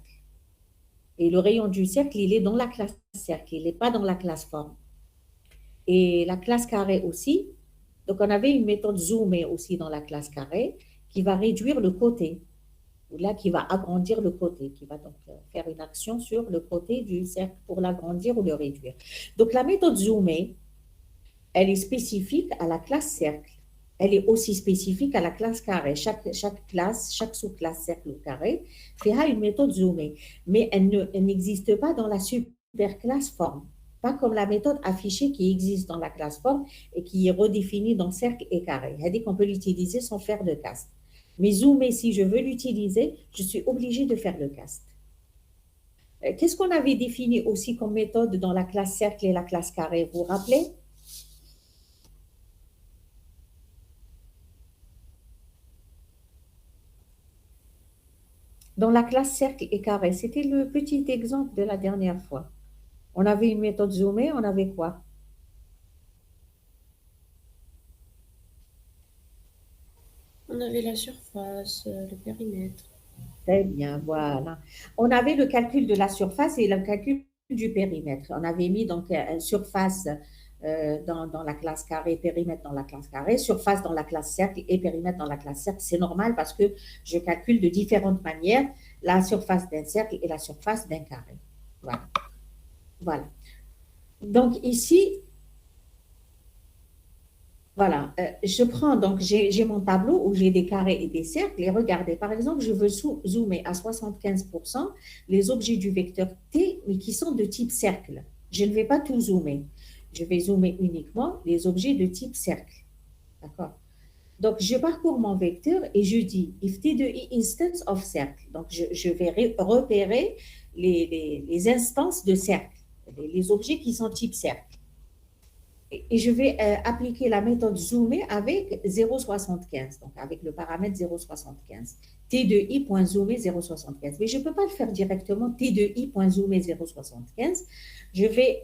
Et le rayon du cercle, il est dans la classe cercle, il n'est pas dans la classe forme. Et la classe carré aussi. Donc, on avait une méthode zoomer aussi dans la classe carré qui va réduire le côté, ou là qui va agrandir le côté, qui va donc faire une action sur le côté du cercle pour l'agrandir ou le réduire. Donc, la méthode zoomer, elle est spécifique à la classe cercle. Elle est aussi spécifique à la classe carré. Chaque classe, chaque sous-classe cercle ou carré fera une méthode zoomée, mais elle n'existe pas dans la superclasse forme. Pas comme la méthode affichée qui existe dans la classe forme et qui est redéfinie dans cercle et carré. C'est-à-dire qu'on peut l'utiliser sans faire de cast. Mais zoomer, si je veux l'utiliser, je suis obligée de faire le cast. Qu'est-ce qu'on avait défini aussi comme méthode dans la classe cercle et la classe carré? Vous vous rappelez? Dans la classe cercle et carré, c'était le petit exemple de la dernière fois. On avait une méthode zoomée, on avait quoi? On avait la surface, le périmètre. Très bien, voilà. On avait le calcul de la surface et le calcul du périmètre. On avait mis donc une surface dans la classe carré, périmètre dans la classe carré, surface dans la classe cercle et périmètre dans la classe cercle. C'est normal parce que je calcule de différentes manières la surface d'un cercle et la surface d'un carré. Voilà. Voilà. Donc ici, voilà, je prends donc, j'ai mon tableau où j'ai des carrés et des cercles et regardez, par exemple, je veux zoomer à 75% les objets du vecteur T, mais qui sont de type cercle. Je ne vais pas tout zoomer. Je vais zoomer uniquement les objets de type cercle. D'accord? Donc, je parcours mon vecteur et je dis if T de I instance of cercle. Donc, je vais repérer les instances de cercle, les objets qui sont type cercle. Et je vais appliquer la méthode zoomer avec 0,75, donc avec le paramètre 0,75. T de i.zoomer 0,75. Mais je ne peux pas le faire directement T de i.zoomer 0,75. Je vais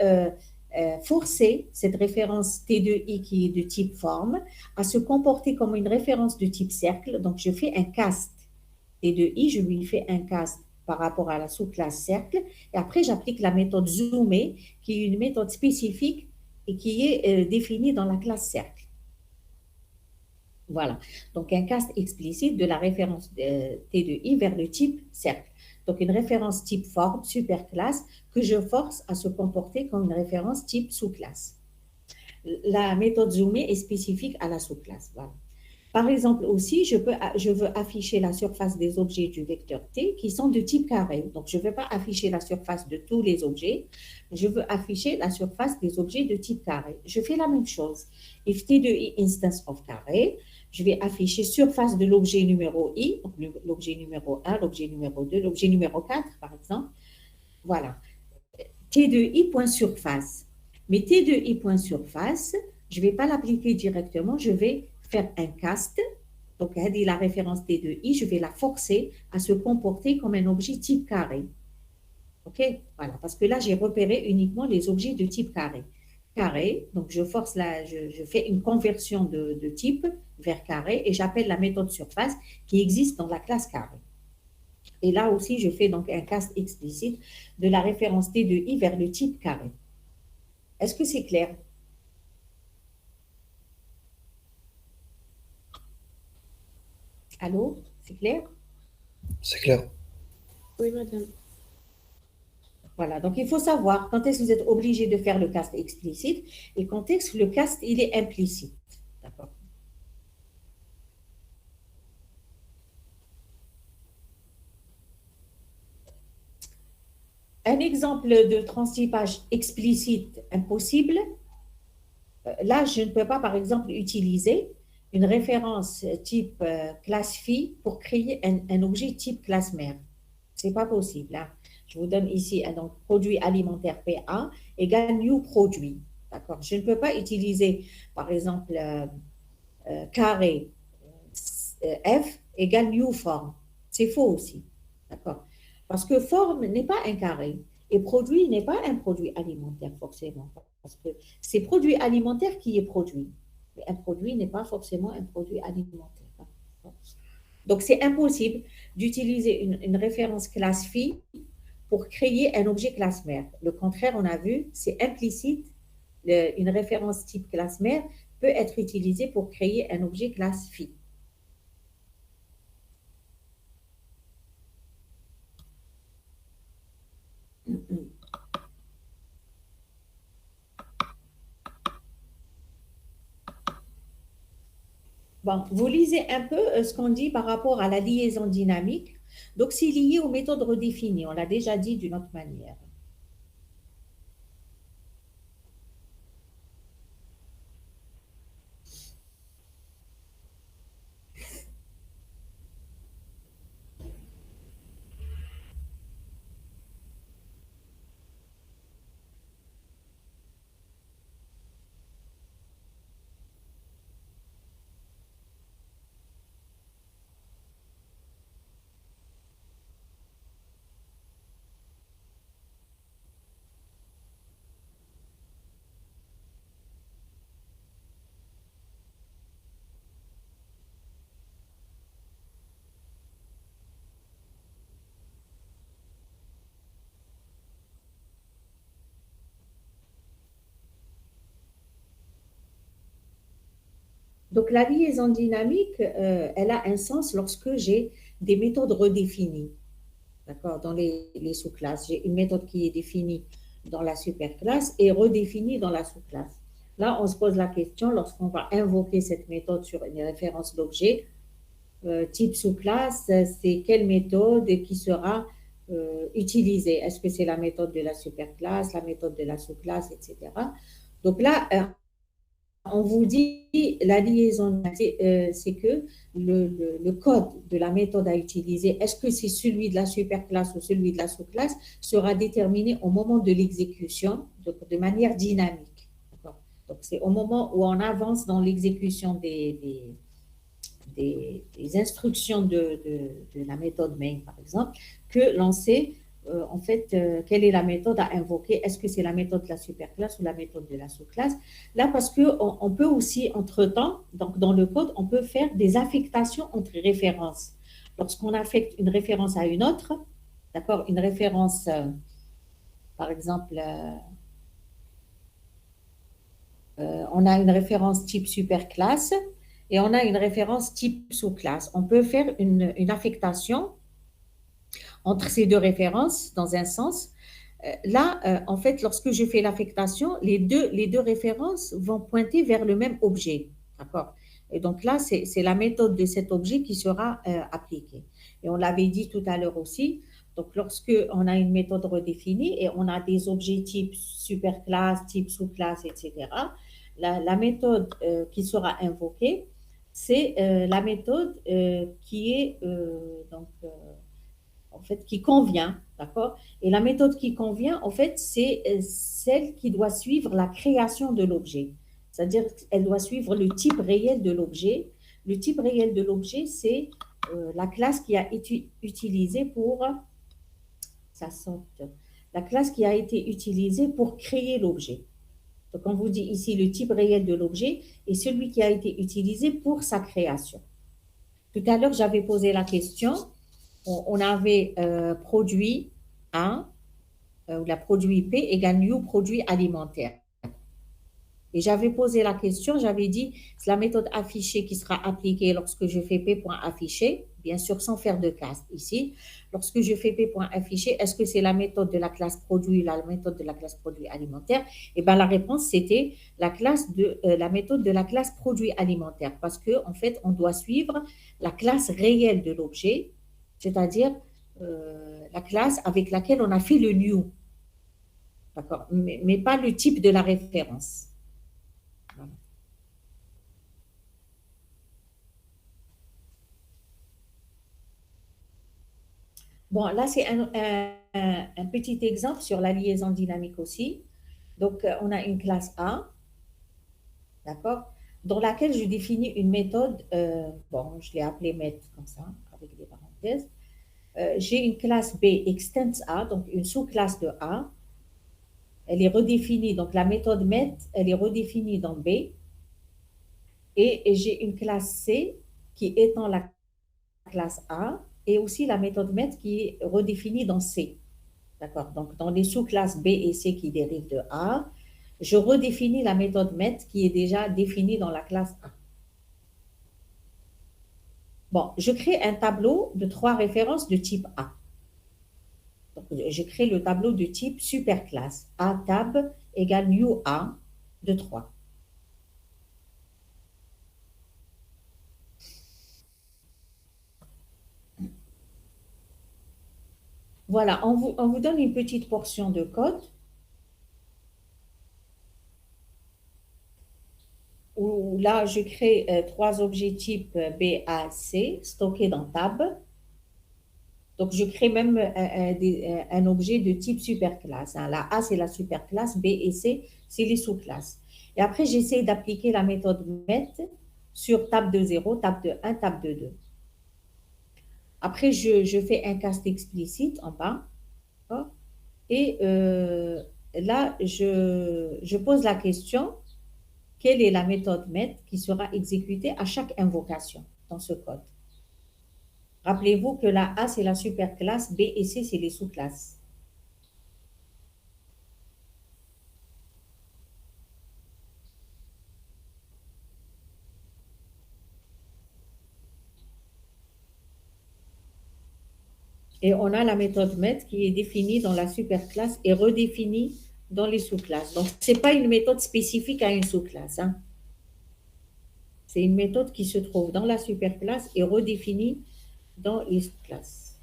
forcer cette référence T de i qui est de type forme à se comporter comme une référence de type cercle. Donc, je fais un cast. T de i, je lui fais un cast par rapport à la sous-classe cercle. Et après, j'applique la méthode zoomer, qui est une méthode spécifique et qui est définie dans la classe cercle. Voilà. Donc, un cast explicite de la référence T de I vers le type cercle. Donc, une référence type forme, superclasse, que je force à se comporter comme une référence type sous-classe. La méthode zoomer est spécifique à la sous-classe. Voilà. Par exemple aussi, je veux afficher la surface des objets du vecteur T qui sont de type carré. Donc, je ne veux pas afficher la surface de tous les objets, je veux afficher la surface des objets de type carré. Je fais la même chose. If T de I instance of carré, je vais afficher surface de l'objet numéro I, donc l'objet numéro 1, l'objet numéro 2, l'objet numéro 4, par exemple. Voilà. T de I point surface. Mais T de I point surface, je ne vais pas l'appliquer directement, je vais faire un cast. Donc, la référence T de I, je vais la forcer à se comporter comme un objet type carré. OK? Voilà, parce que là, j'ai repéré uniquement les objets de type carré. Carré, donc je force je fais une conversion de type vers carré et j'appelle la méthode surface qui existe dans la classe carré. Et là aussi, je fais donc un cast explicite de la référence T de I vers le type carré. Est-ce que c'est clair? Allô? C'est clair? C'est clair. Oui, madame. Voilà, donc il faut savoir quand est-ce que vous êtes obligé de faire le cast explicite et quand est-ce que le cast il est implicite. D'accord. Un exemple de transtypage explicite impossible, là je ne peux pas par exemple utiliser une référence type classe phi pour créer un objet type classe mère. Ce n'est pas possible. Hein. Je vous donne ici donc produit alimentaire PA égale new produit. D'accord? Je ne peux pas utiliser, par exemple, carré F égale new form. C'est faux aussi. D'accord? Parce que forme n'est pas un carré et produit n'est pas un produit alimentaire forcément. Parce que c'est produit alimentaire qui est produit. Mais un produit n'est pas forcément un produit alimentaire. Donc, c'est impossible d'utiliser une référence classe phi pour créer un objet classe mère. Le contraire, on a vu, c'est implicite. Une référence type classe mère peut être utilisée pour créer un objet classe phi. Bon, vous lisez un peu ce qu'on dit par rapport à la liaison dynamique. Donc, c'est lié aux méthodes redéfinies. On l'a déjà dit d'une autre manière. Donc, la liaison dynamique, elle a un sens lorsque j'ai des méthodes redéfinies. D'accord? Dans les sous-classes, j'ai une méthode qui est définie dans la superclasse et redéfinie dans la sous-classe. Là, on se pose la question, lorsqu'on va invoquer cette méthode sur une référence d'objet, type sous-classe, c'est quelle méthode qui sera utilisée? Est-ce que c'est la méthode de la superclasse, la méthode de la sous-classe, etc. Donc là, on vous dit la liaison, c'est que le code de la méthode à utiliser, est-ce que c'est celui de la superclasse ou celui de la sous-classe, sera déterminé au moment de l'exécution, de manière dynamique. Donc, c'est au moment où on avance dans l'exécution des instructions de la méthode main, par exemple, que l'on sait en fait quelle est la méthode à invoquer. Est-ce que c'est la méthode de la superclasse ou la méthode de la sous-classe? Là, parce qu'on peut aussi, entre-temps, donc dans le code, on peut faire des affectations entre références. Lorsqu'on affecte une référence à une autre, d'accord, une référence, par exemple, on a une référence type superclasse et on a une référence type sous-classe. On peut faire une affectation entre ces deux références dans un sens. Là, en fait, lorsque je fais l'affectation, les deux références vont pointer vers le même objet. D'accord? Et donc là, c'est la méthode de cet objet qui sera appliquée. Et on l'avait dit tout à l'heure aussi. Donc, lorsque on a une méthode redéfinie et on a des objets type superclasse, type sous-classe, etc., la méthode qui sera invoquée, c'est la méthode qui est donc en fait, qui convient, d'accord? Et la méthode qui convient, en fait, c'est celle qui doit suivre la création de l'objet. C'est-à-dire qu'elle doit suivre le type réel de l'objet. Le type réel de l'objet, c'est la classe qui a été utilisée pour, ça saute, la classe qui a été utilisée pour créer l'objet. Donc, on vous dit ici le type réel de l'objet et celui qui a été utilisé pour sa création. Tout à l'heure, j'avais posé la question. On avait produit A, ou la produit P égale new produit alimentaire. Et j'avais posé la question, j'avais dit, c'est la méthode affichée qui sera appliquée lorsque je fais P.affiché, bien sûr sans faire de caste ici. Lorsque je fais P.affiché, est-ce que c'est la méthode de la classe produit, la méthode de la classe produit alimentaire? Et bien la réponse, c'était la méthode de la classe produit alimentaire, parce qu'en en fait, on doit suivre la classe réelle de l'objet, c'est-à-dire la classe avec laquelle on a fait le new, d'accord, mais pas le type de la référence. Voilà. Bon, là, c'est un petit exemple sur la liaison dynamique aussi. Donc, on a une classe A, d'accord, dans laquelle je définis une méthode, bon, je l'ai appelée MET comme ça, avec des parenthèses. J'ai une classe B extends A, donc une sous-classe de A. Elle est redéfinie, donc la méthode MET, elle est redéfinie dans B. Et j'ai une classe C qui étend la classe A et aussi la méthode MET qui est redéfinie dans C. D'accord? Donc, dans les sous-classes B et C qui dérivent de A, je redéfinis la méthode MET qui est déjà définie dans la classe A. Bon, je crée un tableau de 3 références de type A. Donc, je crée le tableau de type superclasse. A tab égale new A de 3. Voilà, on vous donne une petite portion de code où là, je crée 3 objets type B, A, C stockés dans tab. Donc, je crée même un objet de type superclasse, hein. La A, c'est la superclasse, B et C, c'est les sous-classes. Et après, j'essaie d'appliquer la méthode MET sur table de 0, table de 1, table de 2. Après, je fais un cast explicite en bas. Et là, je pose la question, quelle est la méthode MET qui sera exécutée à chaque invocation dans ce code? Rappelez-vous que la A, c'est la superclasse, B et C, c'est les sous-classes. Et on a la méthode MET qui est définie dans la superclasse et redéfinie dans les sous-classes. Donc, ce n'est pas une méthode spécifique à une sous-classe, hein. C'est une méthode qui se trouve dans la superclasse et redéfinie dans les sous-classes.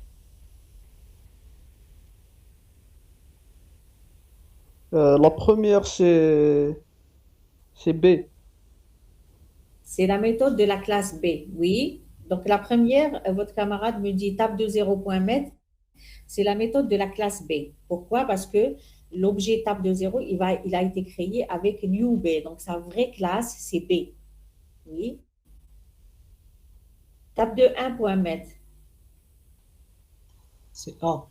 La première, c'est B. C'est la méthode de la classe B, oui. Donc, la première, votre camarade me dit table de 0.met, c'est la méthode de la classe B. Pourquoi? Parce que l'objet table de 0, il a été créé avec new B. Donc, sa vraie classe, c'est B. Oui. Table de 1.met, C'est A.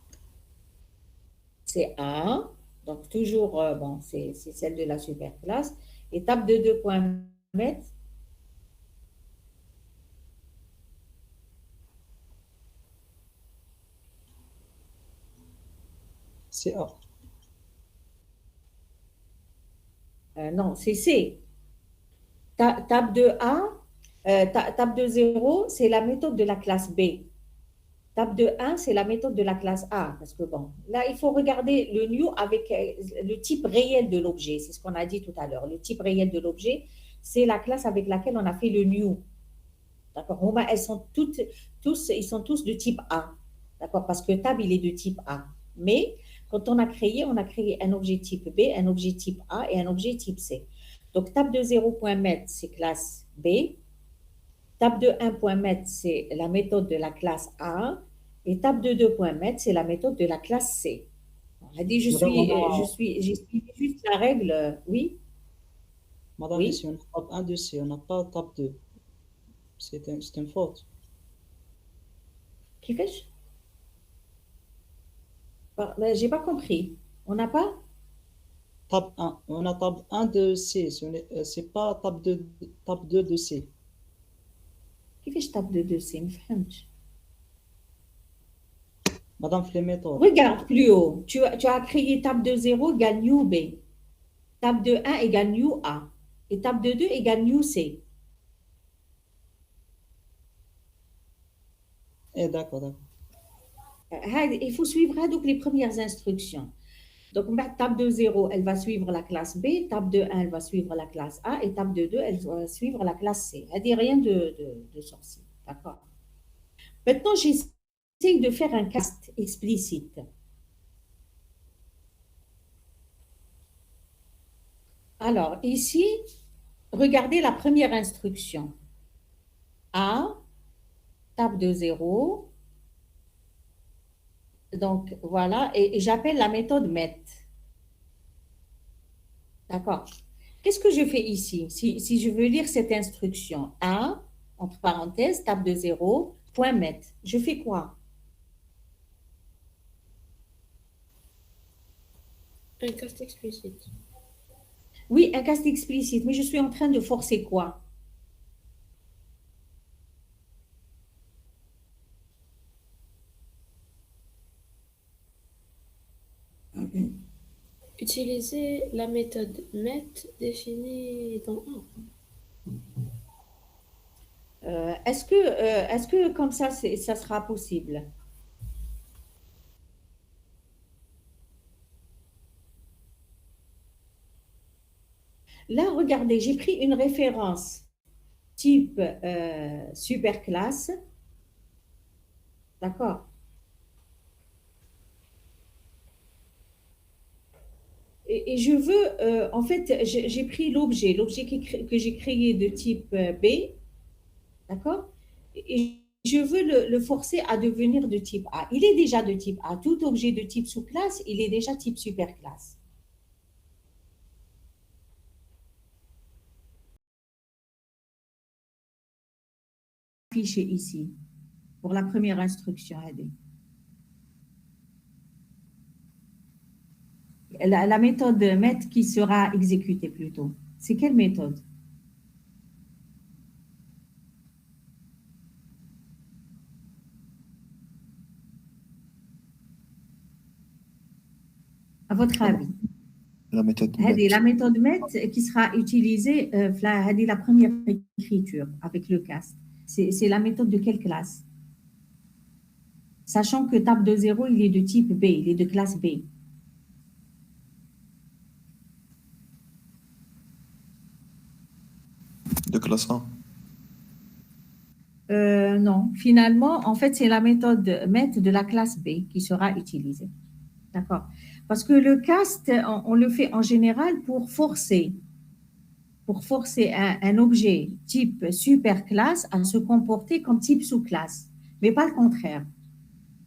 c'est A. Donc, toujours, bon, c'est celle de la superclasse. Et table de 2.met, C'est A. non, c'est C. Table de A, table de 0, c'est la méthode de la classe B. Table de 1, c'est la méthode de la classe A. Parce que bon, là, il faut regarder le new avec le type réel de l'objet. C'est ce qu'on a dit tout à l'heure. Le type réel de l'objet, c'est la classe avec laquelle on a fait le new. D'accord? Elles sont ils sont tous de type A. D'accord? Parce que tab, il est de type A. Mais quand on a créé un objet type B, un objet type A et un objet type C. Donc, tab de 0.met, c'est classe B. Tab de 1.met, c'est la méthode de la classe A. Et tab de 2.met, c'est la méthode de la classe C. On a dit, Madame, j'ai suivi juste la règle. Oui, Madame, oui. ici, on a table 1 de C, on n'a pas table 2. C'est une faute. Qui fait-je? J'ai pas compris. On n'a pas? Table 1. On a table 1 de C. C'est pas table 2 de C. كيفاش تاب de 2 C ما فهمتش. Madame Flemetor. Regarde plus haut. Tu as créé table de 0 égale new B. Table de 1 égale new A. Et table de 2 égale new C. D'accord, d'accord. Il faut suivre donc les premières instructions. Donc, table de 0, elle va suivre la classe B. Table de 1, elle va suivre la classe A. Et table de 2, elle va suivre la classe C. Elle dit rien de sorcier. D'accord? Maintenant, j'essaie de faire un cast explicite. Alors, ici, regardez la première instruction. A, table de 0. Donc, voilà, et j'appelle la méthode MET. D'accord. Qu'est-ce que je fais ici? Si je veux lire cette instruction, 1, entre parenthèses, table de 0, point met, je fais quoi? Un cast explicite. Oui, un cast explicite, mais je suis en train de forcer quoi? Utiliser la méthode MET définie dans 1. Est-ce que comme ça, ça sera possible? Là, regardez, j'ai pris une référence type superclasse, d'accord? Et je veux, en fait, j'ai pris l'objet que j'ai créé de type B, d'accord? Et je veux le forcer à devenir de type A. Il est déjà de type A. Tout objet de type sous-classe, il est déjà type superclasse. Affiché ici, pour la première instruction AD. La méthode MET qui sera exécutée plutôt. C'est quelle méthode? À votre avis? La méthode هذه la MET. méthode MET qui sera utilisée, هذه la première écriture avec le cast. C'est la méthode de quelle classe? Sachant que table de 0, il est de type B, il est de classe B. De classe 1. Non, finalement, en fait, c'est la méthode MET de la classe B qui sera utilisée. D'accord? Parce que le cast, on le fait en général pour forcer un objet type superclasse à se comporter comme type sous-classe, mais pas le contraire.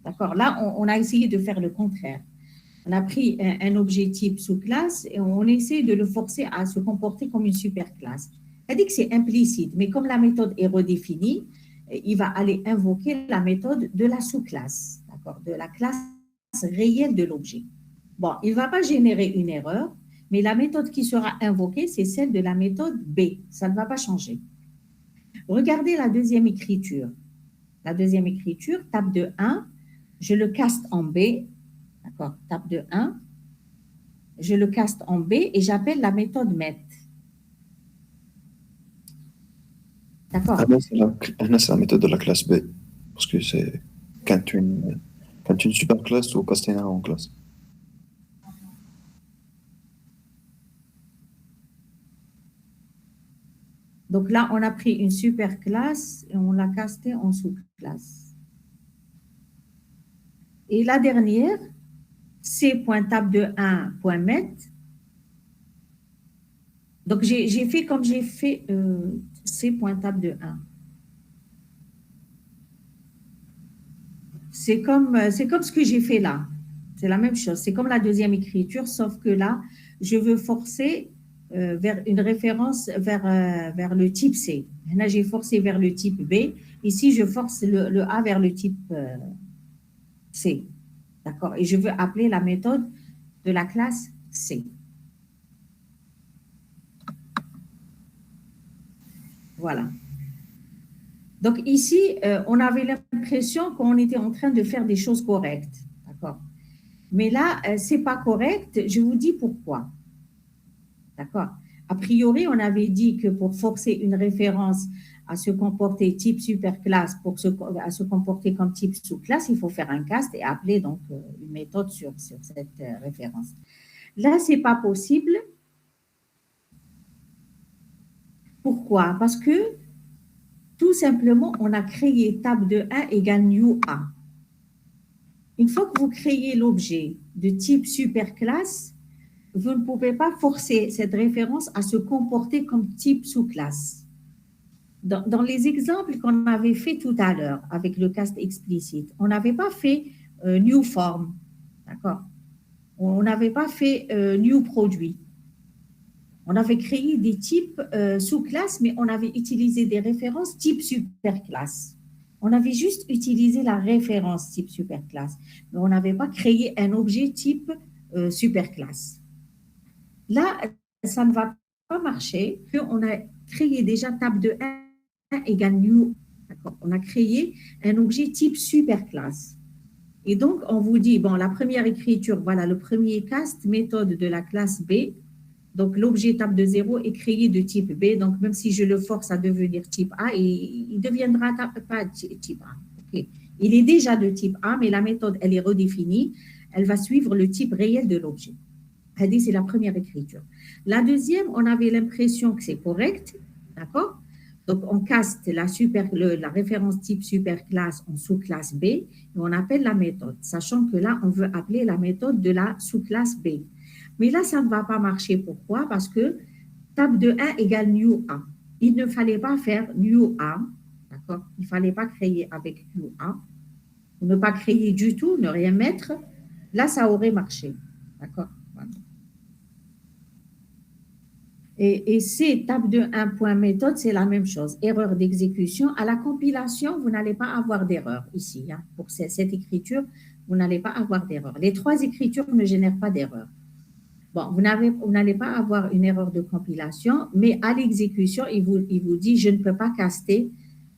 D'accord? Là, on a essayé de faire le contraire. On a pris un objet type sous-classe et on essaie de le forcer à se comporter comme une superclasse. C'est-à-dire que c'est implicite, mais comme la méthode est redéfinie, il va aller invoquer la méthode de la sous-classe, d'accord, de la classe réelle de l'objet. Bon, il ne va pas générer une erreur, mais la méthode qui sera invoquée, c'est celle de la méthode B. Ça ne va pas changer. Regardez la deuxième écriture. La deuxième écriture, table de 1, je le caste en B, d'accord, table de 1, je le caste en B et j'appelle la méthode MET. D'accord. C'est la méthode de la classe B. Parce que c'est quand une super classe ou caster en classe. Donc là, on a pris une super classe et on l'a castée en sous-classe. Et la dernière, C.table de 1.met. Donc j'ai fait comme j'ai fait C.table de 1. C'est comme ce que j'ai fait là. C'est la même chose. C'est comme la deuxième écriture, sauf que là, je veux forcer vers une référence vers le type C. Là, j'ai forcé vers le type B. Ici, je force le A vers le type C. D'accord? Et je veux appeler la méthode de la classe C. Voilà. Donc ici, on avait l'impression qu'on était en train de faire des choses correctes. D'accord? Mais là, ce n'est pas correct. Je vous dis pourquoi. D'accord? A priori, on avait dit que pour forcer une référence à se comporter type superclasse, à se comporter comme type sous-classe, il faut faire un cast et appeler donc une méthode sur cette référence. Là, ce n'est pas possible. Pourquoi? Parce que tout simplement, on a créé table de 1 égale new A. Une fois que vous créez l'objet de type superclasse, vous ne pouvez pas forcer cette référence à se comporter comme type sous-classe. Dans les exemples qu'on avait fait tout à l'heure avec le cast explicite, on n'avait pas fait new form, d'accord? On n'avait pas fait new produit. On avait créé des types sous-classes, mais on avait utilisé des références type superclasse. On avait juste utilisé la référence type superclasse, mais on n'avait pas créé un objet type superclasse. Là, ça ne va pas marcher, qu'on a créé déjà table de 1 égale new. On a créé un objet type superclasse. Et donc, on vous dit, bon, la première écriture, voilà, le premier cast, méthode de la classe B. Donc, l'objet table de 0 est créé de type B. Donc, même si je le force à devenir type A, il ne deviendra pas type A. Okay. Il est déjà de type A, mais la méthode, elle est redéfinie. Elle va suivre le type réel de l'objet. C'est la première écriture. La deuxième, on avait l'impression que c'est correct. D'accord? Donc, on caste la référence type superclasse en sous-classe B et on appelle la méthode, sachant que là, on veut appeler la méthode de la sous-classe B. Mais là, ça ne va pas marcher. Pourquoi? Parce que table de 1 égale new A. Il ne fallait pas faire new A. D'accord? Il ne fallait pas créer avec new A. Ou ne pas créer du tout, ne rien mettre. Là, ça aurait marché. D'accord? Voilà. Et c'est table de 1 point méthode, c'est la même chose. Erreur d'exécution. À la compilation, vous n'allez pas avoir d'erreur ici. Hein. Pour cette écriture, vous n'allez pas avoir d'erreur. Les trois écritures ne génèrent pas d'erreur. Bon, vous n'allez pas avoir une erreur de compilation, mais à l'exécution, il vous dit, je ne peux pas caster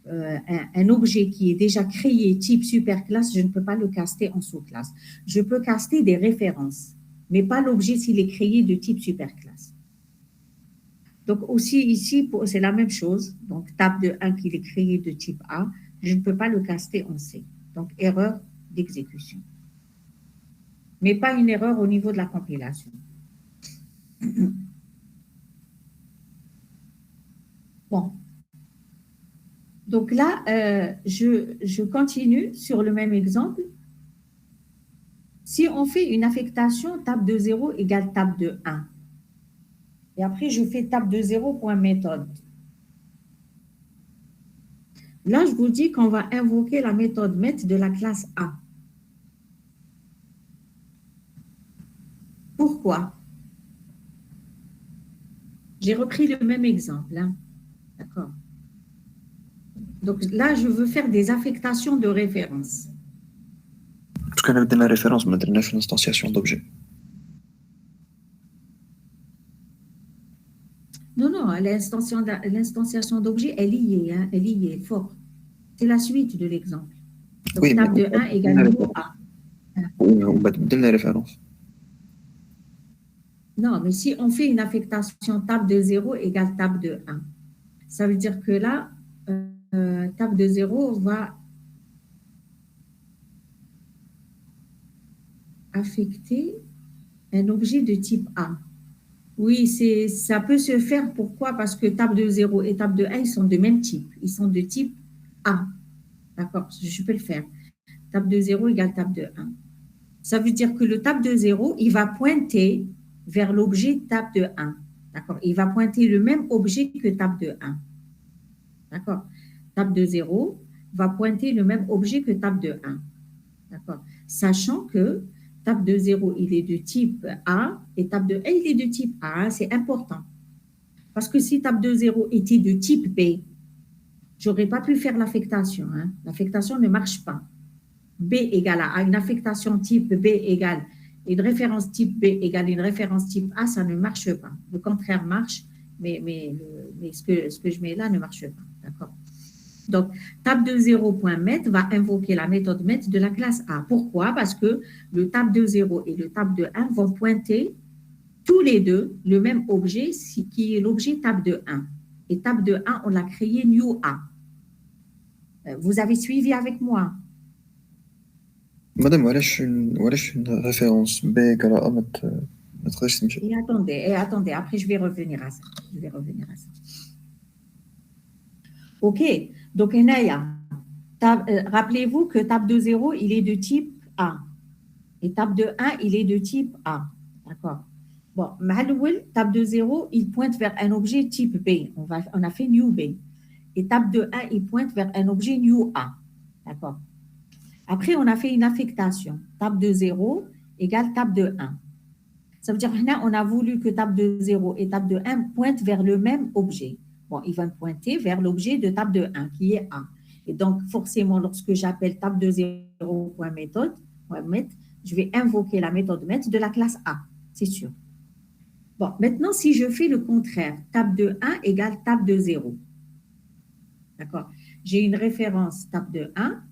un objet qui est déjà créé type superclasse, je ne peux pas le caster en sous-classe. Je peux caster des références, mais pas l'objet s'il est créé de type superclasse. Donc aussi ici, c'est la même chose. Donc table de 1 qui est créé de type A, je ne peux pas le caster en C. Donc erreur d'exécution. Mais pas une erreur au niveau de la compilation. Bon. Donc là, je continue sur le même exemple. Si on fait une affectation table de 0 égale table de 1, et après je fais table de 0 point méthode. Là, je vous dis qu'on va invoquer la méthode met de la classe A. Pourquoi? J'ai repris le même exemple. Hein. D'accord. Donc là, je veux faire des affectations de référence. Parce qu'on a donné la référence, mais on a fait une instantiation d'objet. Non, l'instanciation d'objet est liée, hein, est liée, fort. C'est la suite de l'exemple. Donc, oui, table de 1 égale niveau A. Oui, on va donner la référence. Non, mais si on fait une affectation table de 0 égale table de 1, ça veut dire que là, table de 0 va affecter un objet de type A. Oui, ça peut se faire. Pourquoi? Parce que table de 0 et table de 1, ils sont de même type. Ils sont de type A. D'accord? Je peux le faire. Table de 0 égale table de 1. Ça veut dire que le table de 0, il va pointer vers l'objet table de 1. D'accord? Il va pointer le même objet que table de 1. D'accord? Table de 0 va pointer le même objet que table de 1. D'accord? Sachant que table de 0, il est de type A et table de 1, il est de type A. C'est important. Parce que si table de 0 était de type B, je n'aurais pas pu faire l'affectation. Hein. L'affectation ne marche pas. B égale A. Une affectation type B égale une référence type B égale une référence type A, ça ne marche pas. Le contraire marche, mais ce que je mets là ne marche pas. D'accord? Donc, table de 0.met va invoquer la méthode met de la classe A. Pourquoi? Parce que le table de 0 et le table de 1 vont pointer tous les deux le même objet qui est l'objet table de 1. Et table de 1, on l'a créé new A. Vous avez suivi avec moi? Madame, voilà, une référence B égale à A, Et attendez, après je vais revenir à ça. OK, donc rappelez-vous que table de 0, il est de type A. Et table de 1, il est de type A. D'accord. Bon, table de 0, il pointe vers un objet type B. On a fait new B. Et table de 1, il pointe vers un objet new A. D'accord. Après, on a fait une affectation. Table de 0 égale table de 1. Ça veut dire qu'on a voulu que table de 0 et table de 1 pointent vers le même objet. Bon, ils vont pointer vers l'objet de table de 1, qui est A. Et donc, forcément, lorsque j'appelle table de 0.méthode, je vais invoquer la méthode MET de la classe A, c'est sûr. Bon, maintenant, si je fais le contraire, table de 1 égale table de 0. D'accord? J'ai une référence table de 1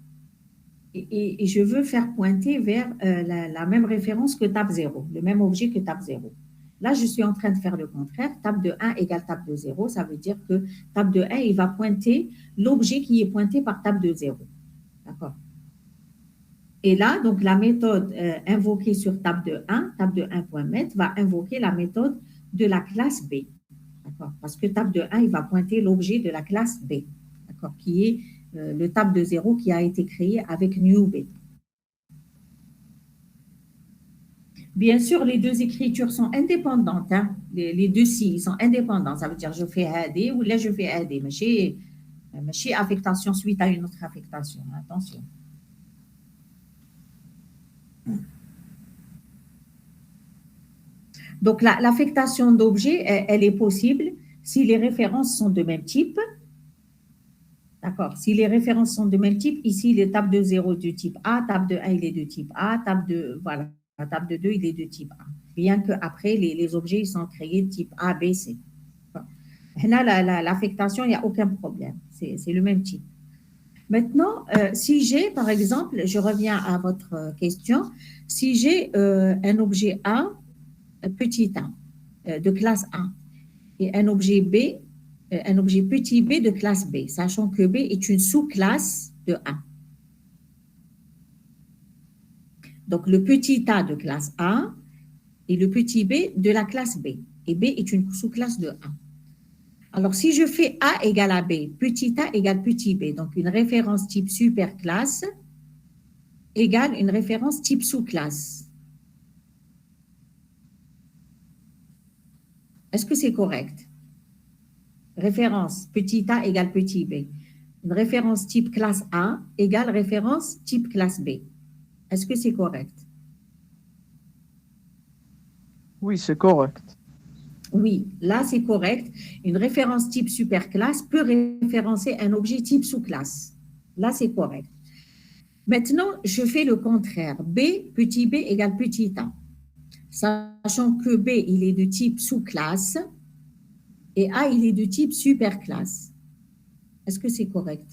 et je veux faire pointer vers la même référence que table 0, le même objet que table 0. Là, je suis en train de faire le contraire. Table de 1 égale table de 0, ça veut dire que table de 1, il va pointer l'objet qui est pointé par table de 0. D'accord? Et là, donc, la méthode invoquée sur table de 1.met, va invoquer la méthode de la classe B. D'accord? Parce que table de 1, il va pointer l'objet de la classe B, d'accord? Qui est le table de 0 qui a été créé avec new B. Bien sûr, les deux écritures sont indépendantes. Hein? Les deux si sont indépendants. Ça veut dire je fais AD ou là je fais AD. Mais chez affectation suite à une autre affectation. Attention. Donc, l'affectation d'objets, elle est possible si les références sont de même type. D'accord. Si les références sont de même type, ici, les tables de 0 de type A, table de 1, il est de type A, table de 2, il est de type A. Bien qu'après, les objets ils sont créés de type A, B, C. Là, l'affectation, il n'y a aucun problème. C'est le même type. Maintenant, si j'ai, par exemple, je reviens à votre question, si j'ai un objet A, petit a, de classe A, et un objet B, un objet petit b de classe B, sachant que B est une sous-classe de A. Donc, le petit a de classe A et le petit b de la classe B. Et B est une sous-classe de A. Alors, si je fais A égale à B, petit a égale petit b, donc une référence type superclasse égale une référence type sous-classe. Est-ce que c'est correct? Référence petit a égale petit b. Une référence type classe A égale référence type classe B. Est-ce que c'est correct? Oui, c'est correct. Oui, là c'est correct. Une référence type superclasse peut référencer un objet type sous-classe. Là c'est correct. Maintenant, je fais le contraire. B, petit b égale petit a. Sachant que B, il est de type sous-classe et A, il est de type superclasse. Est-ce que c'est correct?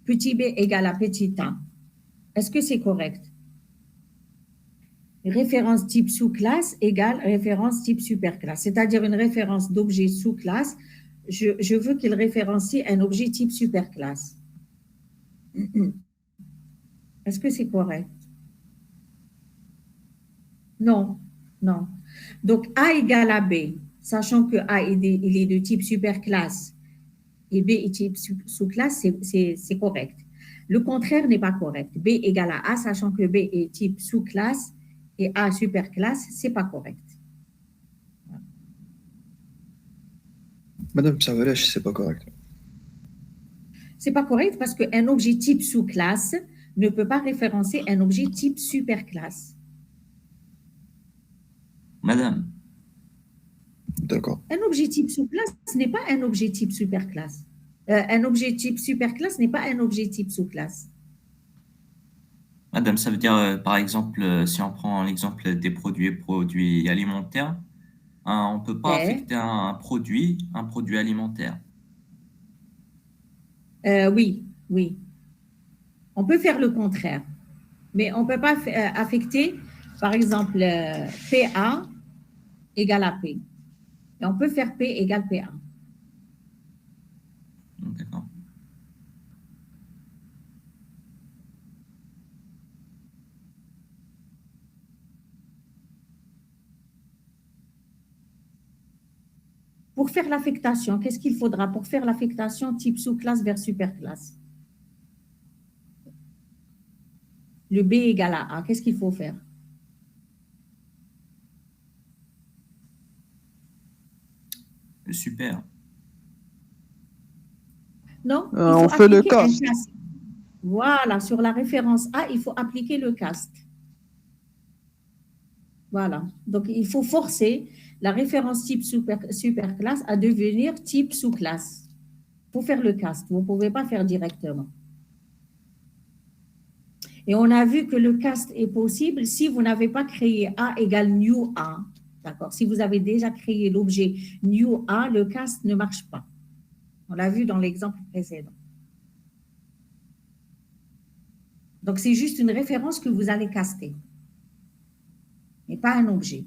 Petit b égale à petit a. Est-ce que c'est correct? Référence type sous-classe égale référence type superclasse, c'est-à-dire une référence d'objet sous-classe. Je veux qu'il référencie un objet type superclasse. Est-ce que c'est correct? Non, non. Donc, A égale à B, sachant que A il est de type superclasse et B est type sous-classe, c'est correct. Le contraire n'est pas correct. B égale à A, sachant que B est type sous-classe et A superclasse, c'est pas correct. Madame Savalash, c'est pas correct. C'est pas correct parce qu'un objet type sous-classe ne peut pas référencer un objet type superclasse. Madame, D'accord. Un objet type sous-classe n'est pas un objet type superclasse. Un objet type superclasse n'est pas un objet type sous-classe. madame, ça veut dire, par exemple, si on prend l'exemple des produits alimentaires, hein, on ne peut pas Eh, affecter un produit alimentaire. oui, oui. On peut faire le contraire, mais on ne peut pas affecter, par exemple, PA égale à P. Et on peut faire P égale PA. D'accord. Pour faire l'affectation, qu'est-ce qu'il faudra pour faire l'affectation type sous-classe vers superclasse? Le B égale à A, qu'est-ce qu'il faut faire? super. Non, il On faut fait le appliquer un cast. cast. Voilà, sur la référence A, il faut appliquer le cast. Voilà. Donc, il faut forcer la référence type superclasse à devenir type sous-classe. Il faut faire le cast. Vous ne pouvez pas faire directement. Et on a vu que le cast est possible si vous n'avez pas créé A égale new A. D'accord. Si vous avez déjà créé l'objet new A, le cast ne marche pas. On l'a vu dans l'exemple précédent. Donc, c'est juste une référence que vous allez caster, mais pas un objet.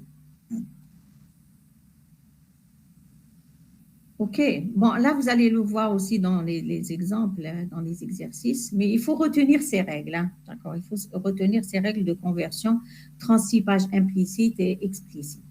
OK. Bon, là, vous allez le voir aussi dans les exemples, hein, dans les exercices, mais il faut retenir ces règles. Hein, d'accord. Il faut retenir ces règles de conversion, transtypage implicite et explicite.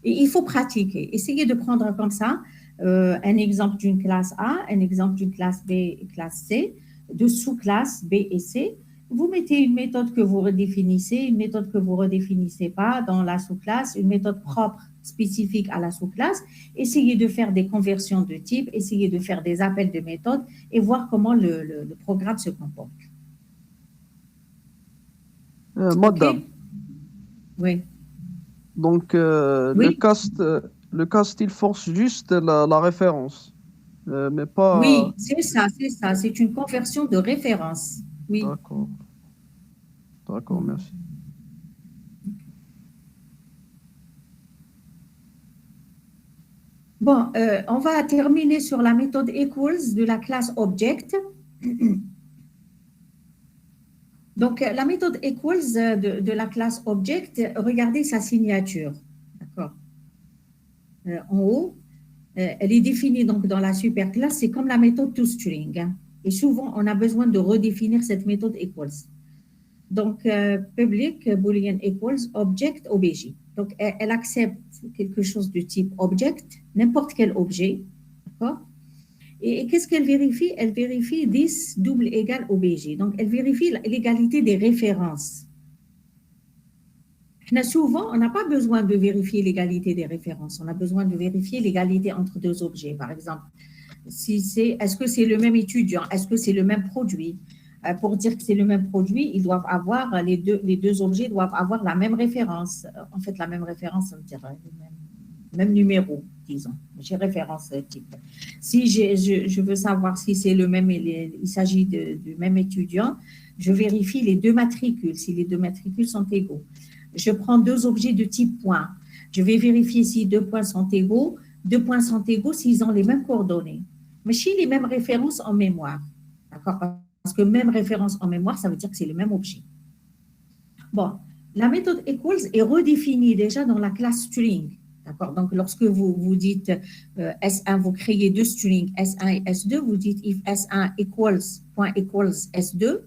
Et il faut pratiquer. Essayez de prendre comme ça un exemple d'une classe A, un exemple d'une classe B et classe C, de sous-classes B et C. Vous mettez une méthode que vous redéfinissez, une méthode que vous ne redéfinissez pas dans la sous-classe, une méthode propre, spécifique à la sous-classe. Essayez de faire des conversions de type, essayez de faire des appels de méthode et voir comment le programme se comporte. Madame, OK? Oui. donc Oui. le cast, il force juste la référence, mais pas... Oui, c'est ça, c'est ça. C'est une conversion de référence. Oui. D'accord. D'accord, merci. Bon, on va terminer sur la méthode equals de la classe object. Donc, la méthode equals de la classe object, regardez sa signature. D'accord. En haut, elle est définie donc dans la superclasse, c'est comme la méthode toString. Hein. Et souvent, on a besoin de redéfinir cette méthode equals. Donc, public boolean equals object obj. Donc, elle accepte quelque chose de type object, n'importe quel objet. D'accord. Et qu'est-ce qu'elle vérifie? Elle vérifie this double égale obj. Donc, elle vérifie l'égalité des références. Souvent, on n'a pas besoin de vérifier l'égalité des références. On a besoin de vérifier l'égalité entre deux objets. Par exemple, est-ce que c'est le même étudiant? Est-ce que c'est le même produit? Pour dire que c'est le même produit, ils doivent avoir, les deux objets doivent avoir la même référence. En fait, la même référence, ça veut dire le même numéro, disons. J'ai référence type. Si je veux savoir si c'est le même, il s'agit du même étudiant, je vérifie les deux matricules, si les deux matricules sont égaux. Je prends deux objets de type point. Je vais vérifier si deux points sont égaux. Deux points sont égaux s'ils ont les mêmes coordonnées. Mais si les mêmes références en mémoire, d'accord? Parce que même référence en mémoire, ça veut dire que c'est le même objet. Bon, la méthode equals est redéfinie déjà dans la classe string. D'accord? Donc, lorsque vous dites S1, vous créez deux strings S1 et S2, vous dites if S1 equals, point equals S2,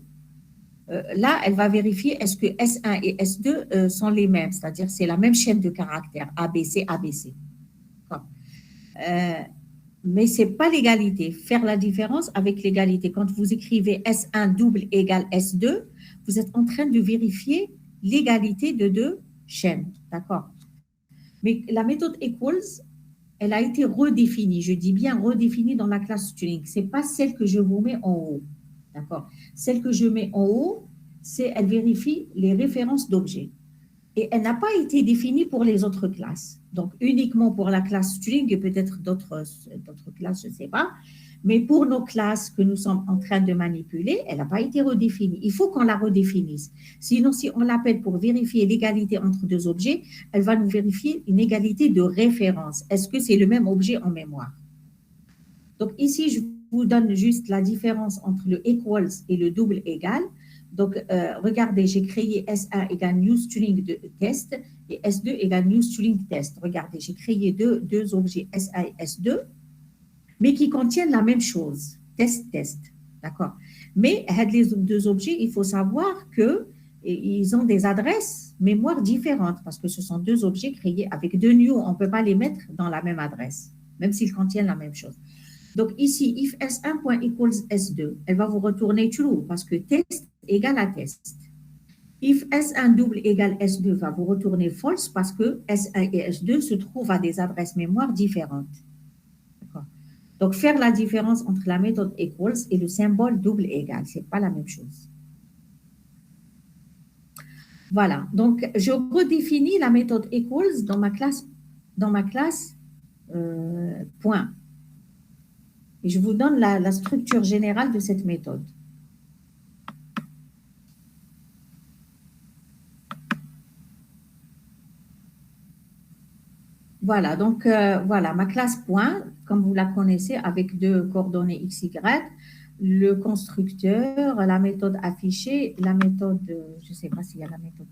là, elle va vérifier est-ce que S1 et S2 sont les mêmes, c'est-à-dire c'est la même chaîne de caractères, ABC, ABC. Mais ce n'est pas l'égalité. Faire la différence avec l'égalité. Quand vous écrivez S1 double égale S2, vous êtes en train de vérifier l'égalité de deux chaînes. D'accord? Mais la méthode equals, elle a été redéfinie. Je dis bien redéfinie dans la classe string. Ce n'est pas celle que je vous mets en haut. D'accord? Celle que je mets en haut, elle vérifie les références d'objets. Et elle n'a pas été définie pour les autres classes. Donc, uniquement pour la classe string et peut-être d'autres classes, je ne sais pas. Mais pour nos classes que nous sommes en train de manipuler, elle n'a pas été redéfinie. Il faut qu'on la redéfinisse. Sinon, si on l'appelle pour vérifier l'égalité entre deux objets, elle va nous vérifier une égalité de référence. Est-ce que c'est le même objet en mémoire? Donc, ici, je vous donne juste la différence entre le equals et le double égal. Donc, regardez, j'ai créé S1 égale new string de test et S2 égale new string test. Regardez, j'ai créé deux objets S1 et S2, mais qui contiennent la même chose, test, test. D'accord? Mais les deux objets, il faut savoir qu'ils ont des adresses mémoire différentes parce que ce sont deux objets créés avec deux new. On ne peut pas les mettre dans la même adresse, même s'ils contiennent la même chose. Donc ici, if S1.equals S2, elle va vous retourner true parce que test égale à test. If S1 double égale S2 va vous retourner false parce que S1 et S2 se trouvent à des adresses mémoire différentes. Donc, faire la différence entre la méthode equals et le symbole double égal, ce n'est pas la même chose. Voilà, donc je redéfinis la méthode equals dans ma classe point. Et je vous donne la structure générale de cette méthode. Voilà, donc voilà, ma classe point, comme vous la connaissez, avec deux coordonnées x, y, le constructeur, la méthode affichée, la méthode, je ne sais pas s'il y a la méthode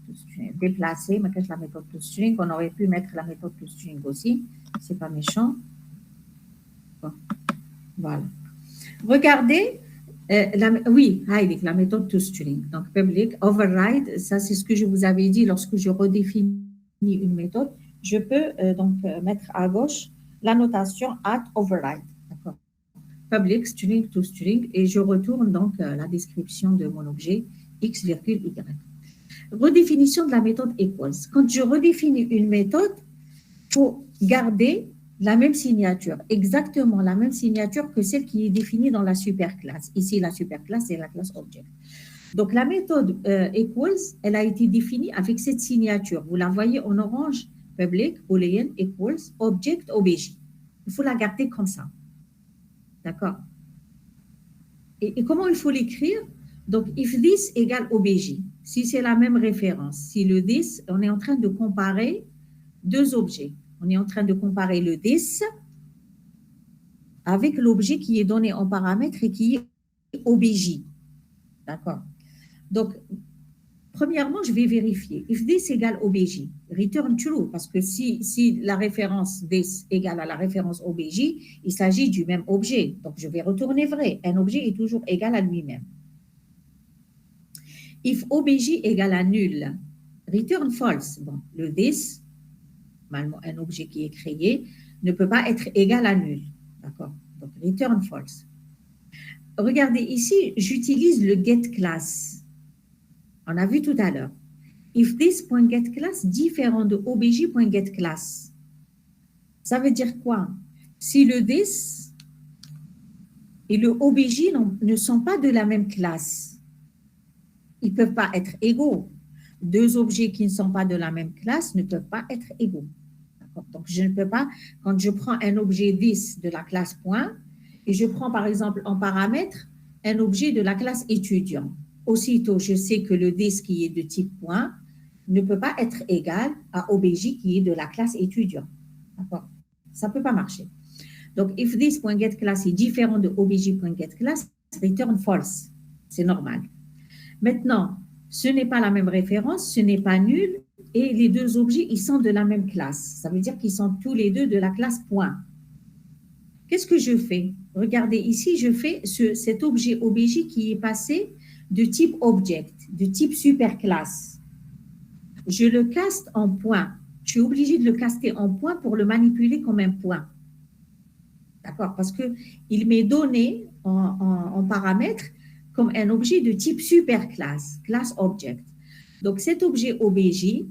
déplacée, mais la méthode toString, on aurait pu mettre la méthode toString aussi, c'est pas méchant. Bon, voilà. Regardez, oui, la méthode toString. Donc, public override, ça c'est ce que je vous avais dit lorsque je redéfinis une méthode. Je peux mettre à gauche la notation @override. D'accord. Public string to string et je retourne donc la description de mon objet x, y. Redéfinition de la méthode equals. Quand je redéfinis une méthode, il faut garder la même signature, exactement la même signature que celle qui est définie dans la superclasse. Ici, la superclasse, c'est la classe object. Donc, la méthode equals, elle a été définie avec cette signature. Vous la voyez en orange, public, boolean, equals, object, obj. Il faut la garder comme ça. D'accord? Et comment il faut l'écrire? Donc, if this égale obj, si c'est la même référence, si le this, on est en train de comparer deux objets. On est en train de comparer le this avec l'objet qui est donné en paramètre et qui est obj. D'accord? Donc, premièrement, je vais vérifier. If this égale obj, return true, parce que si la référence this égale à la référence obj, il s'agit du même objet. Donc, je vais retourner vrai. Un objet est toujours égal à lui-même. If obj égale à nul, return false. Bon, le this, normalement un objet qui est créé, ne peut pas être égal à nul. D'accord? Donc, return false. Regardez ici, j'utilise le getClass. On a vu tout à l'heure. If this.getClass différent de obj.getClass. Ça veut dire quoi? Si le this et le obj ne sont pas de la même classe, ils ne peuvent pas être égaux. Deux objets qui ne sont pas de la même classe ne peuvent pas être égaux. Donc, je ne peux pas, quand je prends un objet this de la classe point, et je prends par exemple en paramètre un objet de la classe étudiant. Aussitôt, je sais que le this qui est de type point ne peut pas être égal à obj qui est de la classe étudiant. D'accord? Ça ne peut pas marcher. Donc, if this.getClass est différent de obj.getClass, return false. C'est normal. Maintenant, ce n'est pas la même référence, ce n'est pas nul, et les deux objets, ils sont de la même classe. Ça veut dire qu'ils sont tous les deux de la classe point. Qu'est-ce que je fais? Regardez ici, je fais cet objet obj qui est passé de type object, de type superclasse. Je le caste en point. Je suis obligée de le caster en point pour le manipuler comme un point. D'accord? Parce qu'il m'est donné en paramètre comme un objet de type superclasse, class object. Donc, cet objet obj,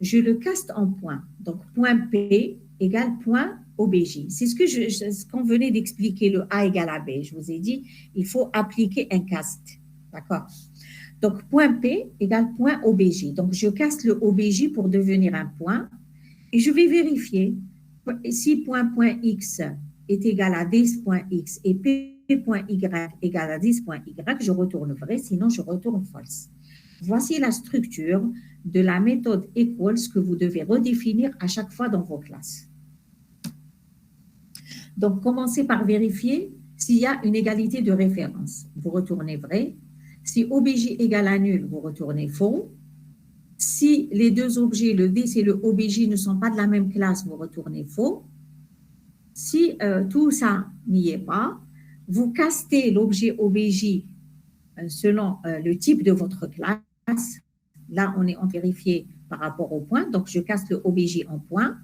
je le caste en point. Donc, point P égale point obj. C'est ce qu'on venait d'expliquer, le A égale à B. Je vous ai dit, il faut appliquer un cast. D'accord? Donc, point P égale point obj. Donc, je caste le obj pour devenir un point et je vais vérifier si point x est égal à 10.x et p.y égale à 10.y, je retourne vrai, sinon je retourne false. Voici la structure de la méthode equals que vous devez redéfinir à chaque fois dans vos classes. Donc, commencez par vérifier s'il y a une égalité de référence. Vous retournez vrai. Si obj égale à nul, vous retournez faux. Si les deux objets, le this et le obj, ne sont pas de la même classe, vous retournez faux. Si tout ça n'y est pas, vous castez l'objet obj selon le type de votre classe. Là, on est en vérifié par rapport au point. Donc, je caste le obj en point.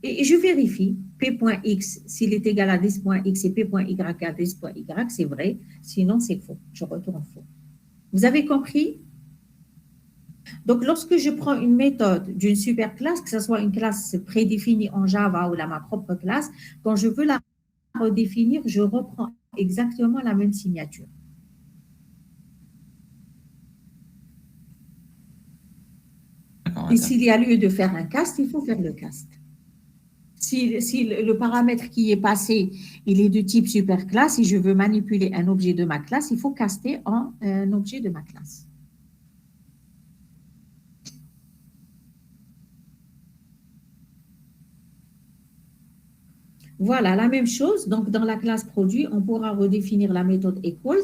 Et je vérifie p.x, s'il est égal à 10.x et p.y à 10.y, c'est vrai. Sinon, c'est faux. Je retourne faux. Vous avez compris? Donc, lorsque je prends une méthode d'une superclasse, que ce soit une classe prédéfinie en Java ou ma propre classe, quand je veux la redéfinir, je reprends exactement la même signature. D'accord, Et madame. s'il y a lieu de faire un cast, il faut faire le cast. Si le paramètre qui est passé, il est de type superclasse, si je veux manipuler un objet de ma classe, il faut caster en un objet de ma classe. Voilà, la même chose. Donc, dans la classe produit, on pourra redéfinir la méthode equals.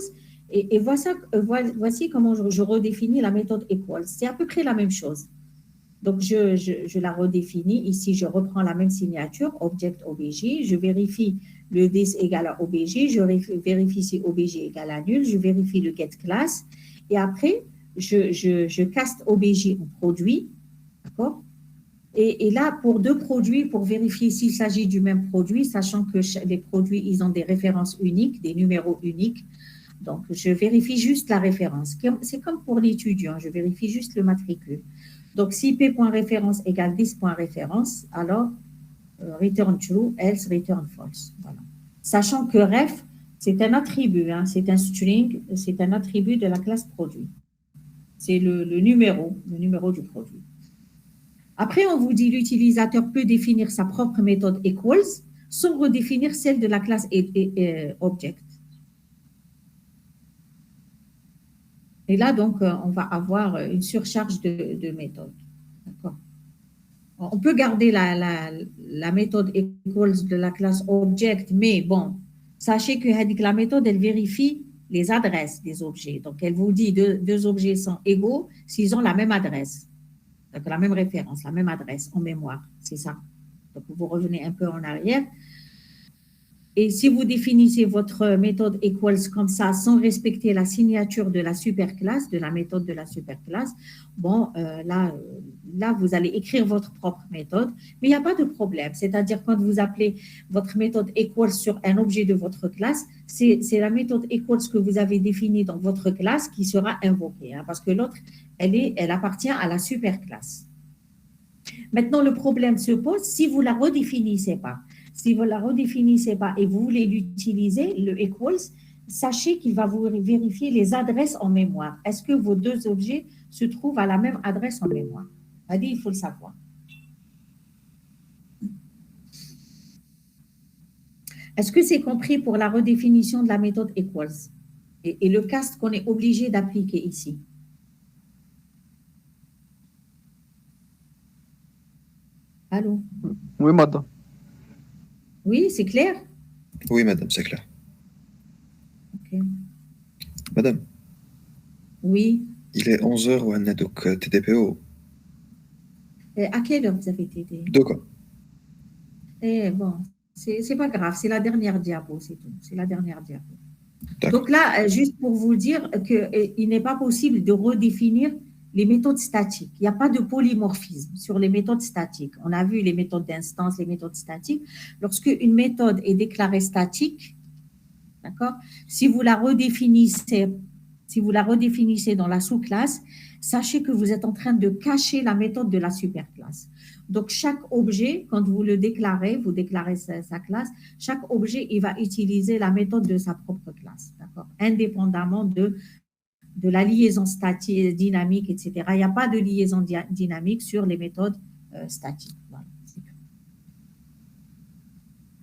Et voici comment je redéfinis la méthode equals. C'est à peu près la même chose. Donc, je la redéfinis. Ici, je reprends la même signature, object obj. Je vérifie le this égale à obj. Je vérifie si obj égale à nul. Je vérifie le get class. Et après, je caste obj en produit. D'accord? Et là, pour deux produits, pour vérifier s'il s'agit du même produit, sachant que les produits, ils ont des références uniques, des numéros uniques. Donc, je vérifie juste la référence. C'est comme pour l'étudiant, je vérifie juste le matricule. Donc, si p.référence égale 10.référence, alors return true, else return false. Voilà. Sachant que ref, c'est un attribut, hein, c'est un string, c'est un attribut de la classe produit. C'est le numéro du produit. Après, on vous dit l'utilisateur peut définir sa propre méthode equals sans redéfinir celle de la classe object. Et là, donc, on va avoir une surcharge de méthode. D'accord. On peut garder la méthode equals de la classe object, mais bon, sachez que la méthode, elle vérifie les adresses des objets. Donc, elle vous dit deux objets sont égaux s'ils ont la même adresse. Donc, la même référence, la même adresse en mémoire, c'est ça. Donc, vous revenez un peu en arrière. Et si vous définissez votre méthode equals comme ça, sans respecter la signature de la superclasse, de la méthode de la superclasse, bon, là, vous allez écrire votre propre méthode, mais il n'y a pas de problème. C'est-à-dire, quand vous appelez votre méthode equals sur un objet de votre classe, c'est la méthode equals que vous avez définie dans votre classe qui sera invoquée, hein, parce que l'autre, elle appartient à la superclasse. Maintenant, le problème se pose si vous ne la redéfinissez pas. Si vous ne la redéfinissez pas et vous voulez l'utiliser, le equals, sachez qu'il va vous vérifier les adresses en mémoire. Est-ce que vos deux objets se trouvent à la même adresse en mémoire? C'est-à-dire, il faut le savoir. Est-ce que c'est compris pour la redéfinition de la méthode equals et le cast qu'on est obligé d'appliquer ici? Allô? Oui, madame. Oui, c'est clair? Oui, madame, c'est clair. Ok. Madame, Oui. il est 11h ou donc TDPO. À quelle heure vous avez été? De quoi? Bon, c'est pas grave, c'est la dernière diapo, c'est tout. C'est la dernière diapo. D'accord. Donc là, juste pour vous dire qu'il n'est pas possible de redéfinir les méthodes statiques. Il n'y a pas de polymorphisme sur les méthodes statiques. On a vu les méthodes d'instance, les méthodes statiques. Lorsque une méthode est déclarée statique, d'accord, si vous la redéfinissez dans la sous-classe, sachez que vous êtes en train de cacher la méthode de la superclasse. Donc, chaque objet, quand vous le déclarez, vous déclarez sa classe, chaque objet, il va utiliser la méthode de sa propre classe, d'accord, indépendamment de la liaison statique, dynamique, etc. Il n'y a pas de liaison dynamique sur les méthodes statiques. Voilà, c'est tout.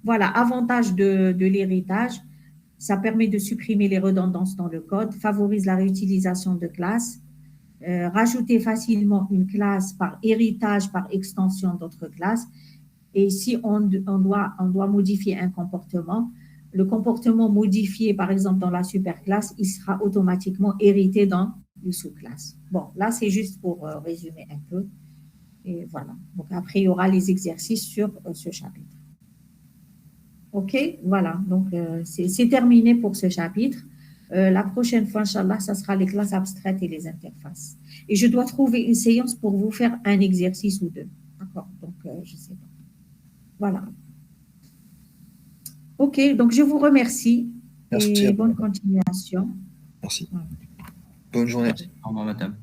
Voilà, avantage de l'héritage, ça permet de supprimer les redondances dans le code, favorise la réutilisation de classes, rajouter facilement une classe par héritage, par extension d'autres classes. Et si on doit modifier un comportement, le comportement modifié, par exemple, dans la superclasse, il sera automatiquement hérité dans les sous-classes. Bon, là, c'est juste pour résumer un peu. Et voilà. Donc, après, il y aura les exercices sur ce chapitre. OK? Voilà. Donc, c'est terminé pour ce chapitre. La prochaine fois, Inch'Allah, ça sera les classes abstraites et les interfaces. Et je dois trouver une séance pour vous faire un exercice ou deux. D'accord? Donc, je ne sais pas. Voilà. OK, donc je vous remercie. Merci Et à vous. bonne continuation. Merci. Voilà. Bonne journée. Au revoir, madame.